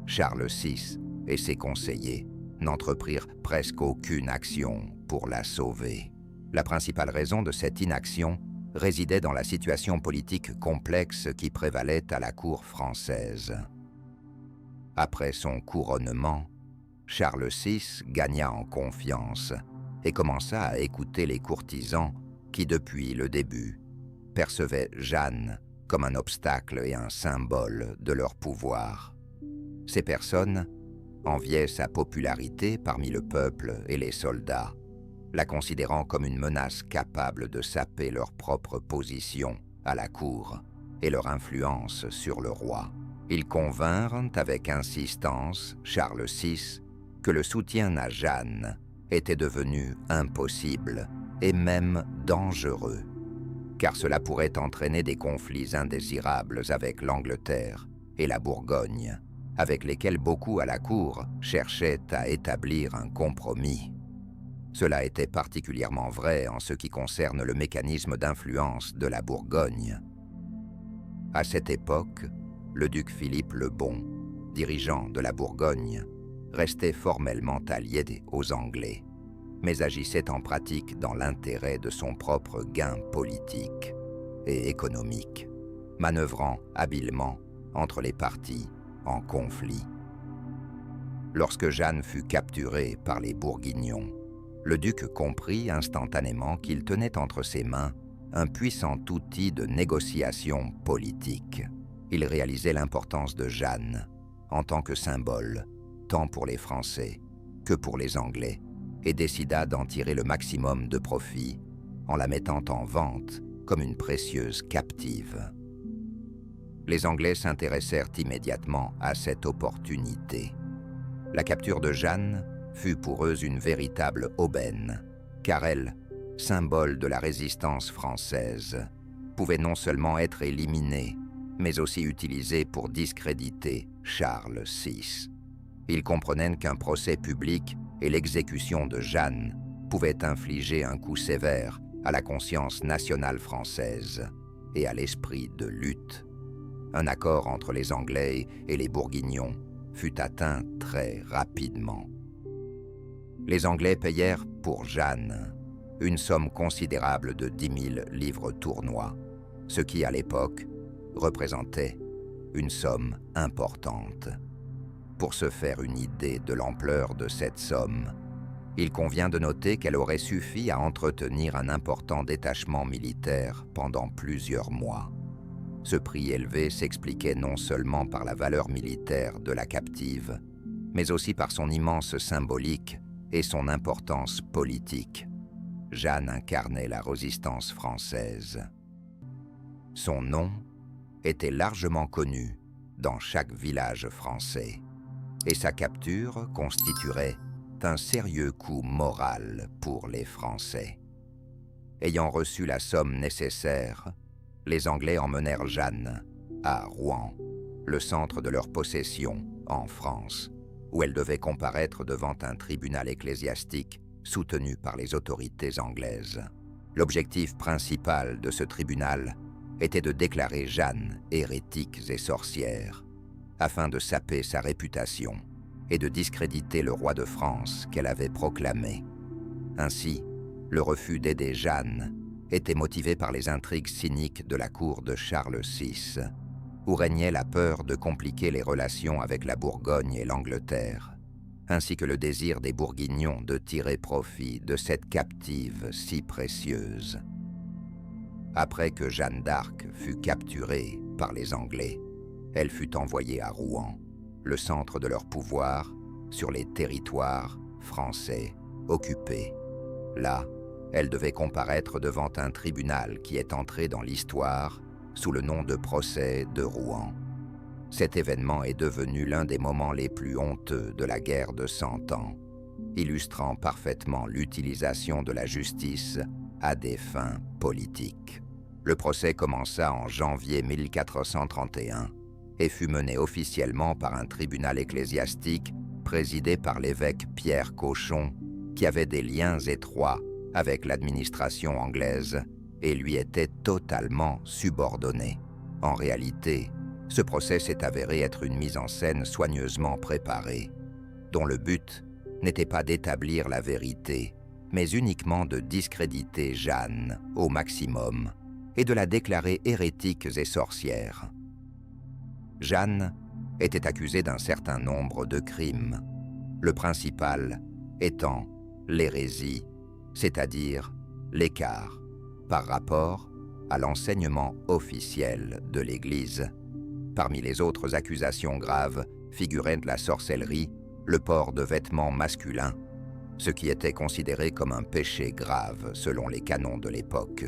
Charles VI et ses conseillers n'entreprirent presque aucune action pour la sauver. La principale raison de cette inaction résidait dans la situation politique complexe qui prévalait à la cour française. Après son couronnement, Charles VI gagna en confiance et commença à écouter les courtisans qui, depuis le début, percevaient Jeanne comme un obstacle et un symbole de leur pouvoir. Ces personnes enviaient sa popularité parmi le peuple et les soldats, la considérant comme une menace capable de saper leur propre position à la cour et leur influence sur le roi. Ils convinrent avec insistance Charles VI que le soutien à Jeanne était devenu impossible et même dangereux, car cela pourrait entraîner des conflits indésirables avec l'Angleterre et la Bourgogne, avec lesquels beaucoup à la cour cherchaient à établir un compromis. Cela était particulièrement vrai en ce qui concerne le mécanisme d'influence de la Bourgogne. À cette époque, le duc Philippe le Bon, dirigeant de la Bourgogne, restait formellement allié aux Anglais, mais agissait en pratique dans l'intérêt de son propre gain politique et économique, manœuvrant habilement entre les parties en conflit. Lorsque Jeanne fut capturée par les Bourguignons, le duc comprit instantanément qu'il tenait entre ses mains un puissant outil de négociation politique. Il réalisait l'importance de Jeanne en tant que symbole, tant pour les Français que pour les Anglais, et décida d'en tirer le maximum de profit en la mettant en vente comme une précieuse captive. Les Anglais s'intéressèrent immédiatement à cette opportunité. La capture de Jeanne fut pour eux une véritable aubaine, car elle, symbole de la résistance française, pouvait non seulement être éliminée, mais aussi utilisée pour discréditer Charles VI. Ils comprenaient qu'un procès public et l'exécution de Jeanne pouvaient infliger un coup sévère à la conscience nationale française et à l'esprit de lutte. Un accord entre les Anglais et les Bourguignons fut atteint très rapidement. Les Anglais payèrent pour Jeanne une somme considérable de 10 000 livres tournois, ce qui, à l'époque, représentait une somme importante. Pour se faire une idée de l'ampleur de cette somme, il convient de noter qu'elle aurait suffi à entretenir un important détachement militaire pendant plusieurs mois. Ce prix élevé s'expliquait non seulement par la valeur militaire de la captive, mais aussi par son immense symbolique et son importance politique. Jeanne incarnait la résistance française. Son nom était largement connu dans chaque village français, et sa capture constituerait un sérieux coup moral pour les Français. Ayant reçu la somme nécessaire, les Anglais emmenèrent Jeanne à Rouen, le centre de leur possession en France, où elle devait comparaître devant un tribunal ecclésiastique soutenu par les autorités anglaises. L'objectif principal de ce tribunal était de déclarer Jeanne hérétique et sorcière, afin de saper sa réputation et de discréditer le roi de France qu'elle avait proclamé. Ainsi, le refus d'aider Jeanne était motivé par les intrigues cyniques de la cour de Charles VI, où régnait la peur de compliquer les relations avec la Bourgogne et l'Angleterre, ainsi que le désir des Bourguignons de tirer profit de cette captive si précieuse. Après que Jeanne d'Arc fut capturée par les Anglais, elle fut envoyée à Rouen, le centre de leur pouvoir sur les territoires français occupés. Là, elle devait comparaître devant un tribunal qui est entré dans l'histoire sous le nom de procès de Rouen. Cet événement est devenu l'un des moments les plus honteux de la guerre de 100 ans, illustrant parfaitement l'utilisation de la justice à des fins politiques. Le procès commença en janvier 1431 et fut mené officiellement par un tribunal ecclésiastique présidé par l'évêque Pierre Cochon, qui avait des liens étroits avec l'administration anglaise et lui était totalement subordonné. En réalité, ce procès s'est avéré être une mise en scène soigneusement préparée, dont le but n'était pas d'établir la vérité, mais uniquement de discréditer Jeanne au maximum et de la déclarer hérétique et sorcière. Jeanne était accusée d'un certain nombre de crimes, le principal étant l'hérésie, c'est-à-dire l'écart par rapport à l'enseignement officiel de l'Église. Parmi les autres accusations graves figuraient de la sorcellerie, le port de vêtements masculins, ce qui était considéré comme un péché grave selon les canons de l'époque.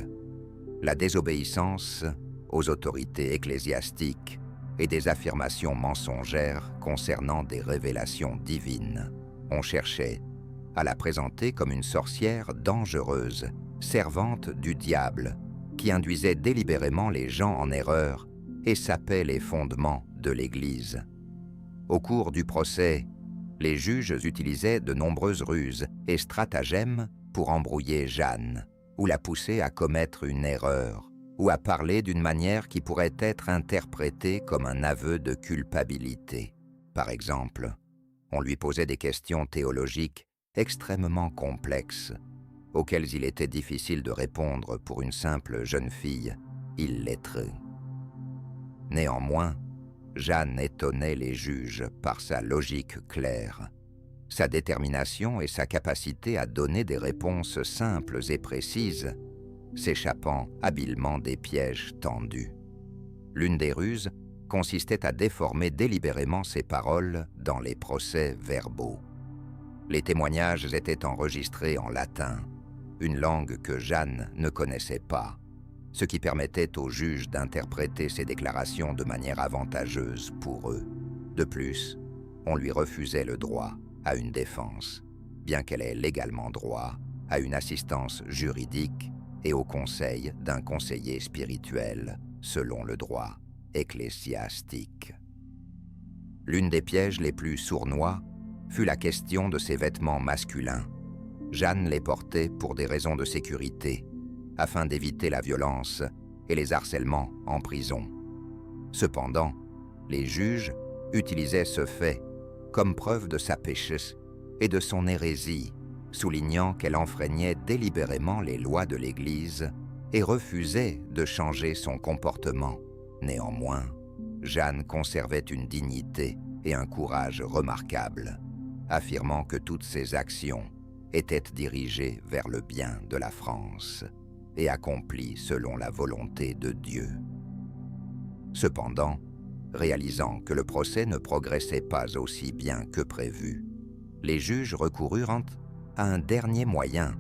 La désobéissance aux autorités ecclésiastiques et des affirmations mensongères concernant des révélations divines. On cherchait à la présenter comme une sorcière dangereuse, servante du diable, qui induisait délibérément les gens en erreur et sapait les fondements de l'Église. Au cours du procès, les juges utilisaient de nombreuses ruses et stratagèmes pour embrouiller Jeanne, ou la pousser à commettre une erreur, ou à parler d'une manière qui pourrait être interprétée comme un aveu de culpabilité. Par exemple, on lui posait des questions théologiques extrêmement complexes, auxquelles il était difficile de répondre pour une simple jeune fille illettrée. Néanmoins, Jeanne étonnait les juges par sa logique claire, sa détermination et sa capacité à donner des réponses simples et précises, s'échappant habilement des pièges tendus. L'une des ruses consistait à déformer délibérément ses paroles dans les procès verbaux. Les témoignages étaient enregistrés en latin, une langue que Jeanne ne connaissait pas, ce qui permettait aux juges d'interpréter ses déclarations de manière avantageuse pour eux. De plus, on lui refusait le droit à une défense, bien qu'elle ait légalement droit à une assistance juridique et au conseil d'un conseiller spirituel, selon le droit ecclésiastique. L'une des pièges les plus sournois fut la question de ses vêtements masculins. Jeanne les portait pour des raisons de sécurité, afin d'éviter la violence et les harcèlements en prison. Cependant, les juges utilisaient ce fait comme preuve de sa péchesse et de son hérésie, soulignant qu'elle enfreignait délibérément les lois de l'Église et refusait de changer son comportement. Néanmoins, Jeanne conservait une dignité et un courage remarquables, affirmant que toutes ses actions étaient dirigées vers le bien de la France et accomplies selon la volonté de Dieu. Cependant, réalisant que le procès ne progressait pas aussi bien que prévu, les juges recoururent à un dernier moyen,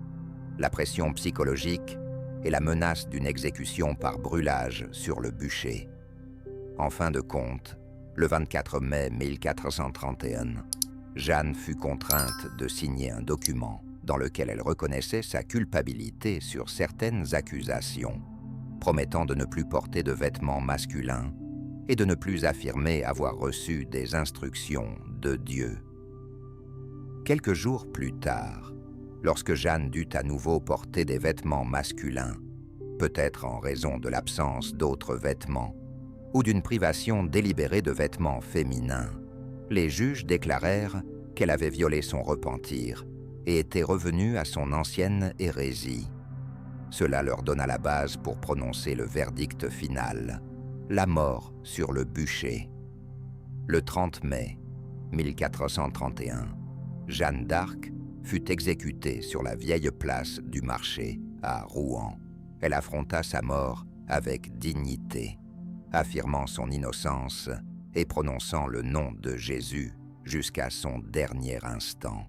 la pression psychologique et la menace d'une exécution par brûlage sur le bûcher. En fin de compte, le 24 mai 1431, Jeanne fut contrainte de signer un document dans lequel elle reconnaissait sa culpabilité sur certaines accusations, promettant de ne plus porter de vêtements masculins et de ne plus affirmer avoir reçu des instructions de Dieu. Quelques jours plus tard, lorsque Jeanne dut à nouveau porter des vêtements masculins, peut-être en raison de l'absence d'autres vêtements, ou d'une privation délibérée de vêtements féminins, les juges déclarèrent qu'elle avait violé son repentir et était revenue à son ancienne hérésie. Cela leur donna la base pour prononcer le verdict final, la mort sur le bûcher. Le 30 mai 1431, Jeanne d'Arc fut exécutée sur la vieille place du marché à Rouen. Elle affronta sa mort avec dignité, affirmant son innocence et prononçant le nom de Jésus jusqu'à son dernier instant.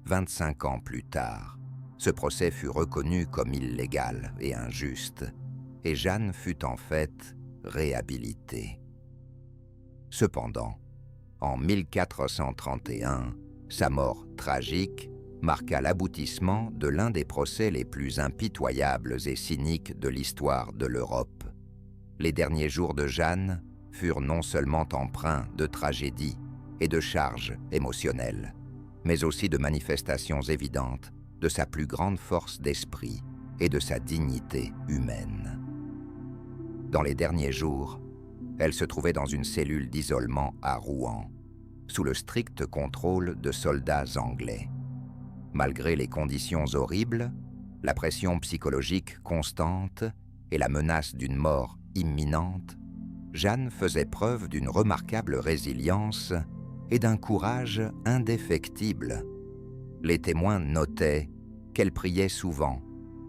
25 ans plus tard, ce procès fut reconnu comme illégal et injuste, et Jeanne fut en fait réhabilitée. Cependant, en 1431, sa mort tragique marqua l'aboutissement de l'un des procès les plus impitoyables et cyniques de l'histoire de l'Europe. Les derniers jours de Jeanne furent non seulement empreints de tragédie et de charges émotionnelles, mais aussi de manifestations évidentes de sa plus grande force d'esprit et de sa dignité humaine. Dans les derniers jours, elle se trouvait dans une cellule d'isolement à Rouen, sous le strict contrôle de soldats anglais. Malgré les conditions horribles, la pression psychologique constante et la menace d'une mort imminente, Jeanne faisait preuve d'une remarquable résilience et d'un courage indéfectible. Les témoins notaient qu'elle priait souvent,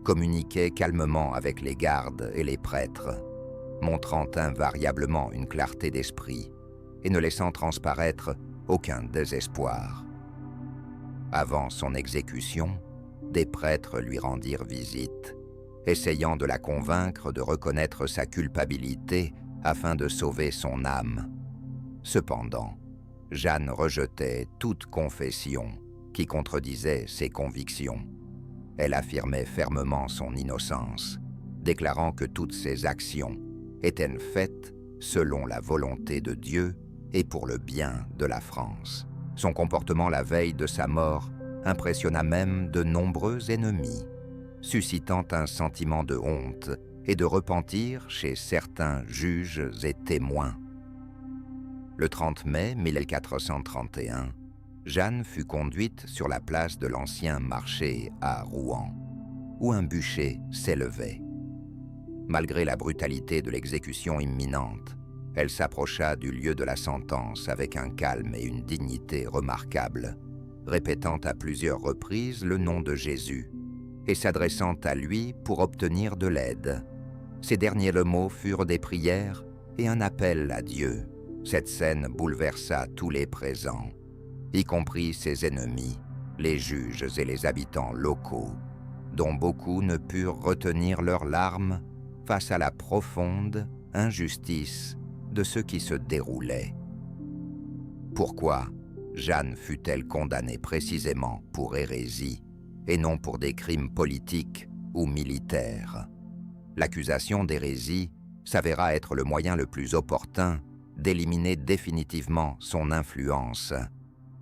communiquait calmement avec les gardes et les prêtres, montrant invariablement une clarté d'esprit et ne laissant transparaître aucun désespoir. Avant son exécution, des prêtres lui rendirent visite, essayant de la convaincre de reconnaître sa culpabilité afin de sauver son âme. Cependant, Jeanne rejetait toute confession qui contredisait ses convictions. Elle affirmait fermement son innocence, déclarant que toutes ses actions étaient faites selon la volonté de Dieu et pour le bien de la France. Son comportement la veille de sa mort impressionna même de nombreux ennemis, suscitant un sentiment de honte et de repentir chez certains juges et témoins. Le 30 mai 1431, Jeanne fut conduite sur la place de l'ancien marché à Rouen, où un bûcher s'élevait. Malgré la brutalité de l'exécution imminente, elle s'approcha du lieu de la sentence avec un calme et une dignité remarquables, répétant à plusieurs reprises le nom de Jésus et s'adressant à lui pour obtenir de l'aide. Ses derniers mots furent des prières et un appel à Dieu. Cette scène bouleversa tous les présents, y compris ses ennemis, les juges et les habitants locaux, dont beaucoup ne purent retenir leurs larmes face à la profonde injustice de ce qui se déroulait. Pourquoi Jeanne fut-elle condamnée précisément pour hérésie et non pour des crimes politiques ou militaires? L'accusation d'hérésie s'avéra être le moyen le plus opportun d'éliminer définitivement son influence.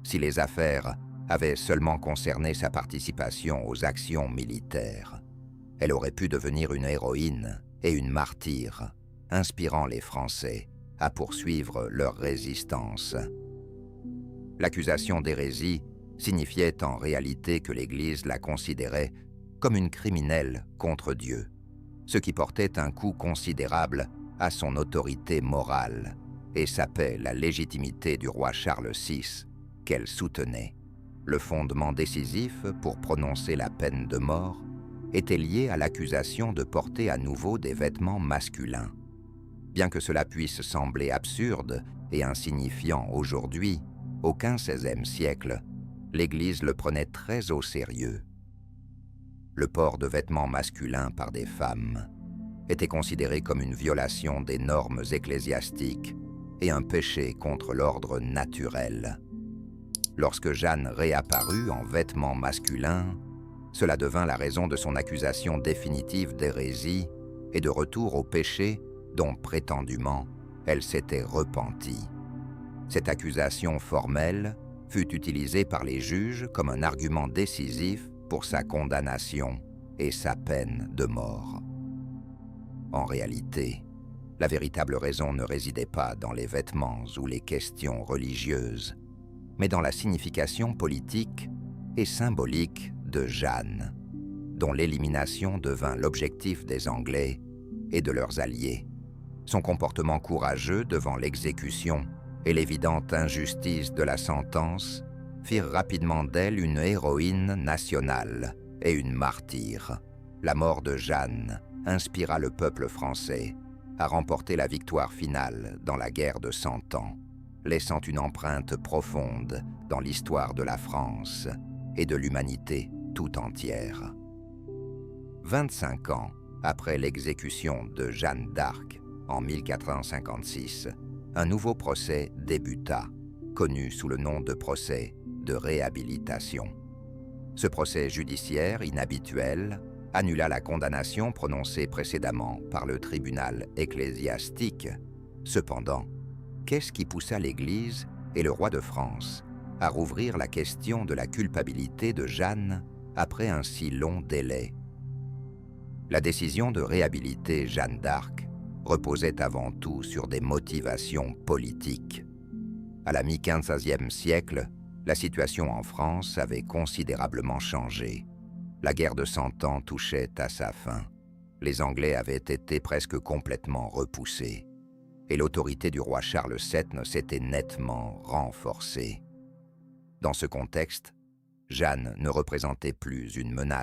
Si les affaires avaient seulement concerné sa participation aux actions militaires, elle aurait pu devenir une héroïne et une martyre, inspirant les Français à poursuivre leur résistance. L'accusation d'hérésie signifiait en réalité que l'Église la considérait comme une criminelle contre Dieu, ce qui portait un coup considérable à son autorité morale et sapait la légitimité du roi Charles VI qu'elle soutenait. Le fondement décisif pour prononcer la peine de mort était lié à l'accusation de porter à nouveau des vêtements masculins. Bien que cela puisse sembler absurde et insignifiant aujourd'hui, au XVe siècle, l'Église le prenait très au sérieux. Le port de vêtements masculins par des femmes était considéré comme une violation des normes ecclésiastiques et un péché contre l'ordre naturel. Lorsque Jeanne réapparut en vêtements masculins, cela devint la raison de son accusation définitive d'hérésie et de retour au péché dont prétendument elle s'était repentie. Cette accusation formelle fut utilisée par les juges comme un argument décisif pour sa condamnation et sa peine de mort. En réalité, la véritable raison ne résidait pas dans les vêtements ou les questions religieuses, mais dans la signification politique et symbolique de Jeanne, dont l'élimination devint l'objectif des Anglais et de leurs alliés. Son comportement courageux devant l'exécution et l'évidente injustice de la sentence firent rapidement d'elle une héroïne nationale et une martyre. La mort de Jeanne inspira le peuple français à remporter la victoire finale dans la guerre de 100 ans, laissant une empreinte profonde dans l'histoire de la France et de l'humanité tout entière. 25 ans après l'exécution de Jeanne d'Arc en 1456, un nouveau procès débuta, connu sous le nom de procès de réhabilitation. Ce procès judiciaire inhabituel annula la condamnation prononcée précédemment par le tribunal ecclésiastique. Cependant, qu'est-ce qui poussa l'Église et le roi de France à rouvrir la question de la culpabilité de Jeanne après un si long délai? La décision de réhabiliter Jeanne d'Arc reposait avant tout sur des motivations politiques. À la mi-XVe siècle, la situation en France avait considérablement changé. La guerre de 100 ans touchait à sa fin. Les Anglais avaient été presque complètement repoussés, et l'autorité du roi Charles VII s'était nettement renforcée. Dans ce contexte, Jeanne ne représentait plus une menace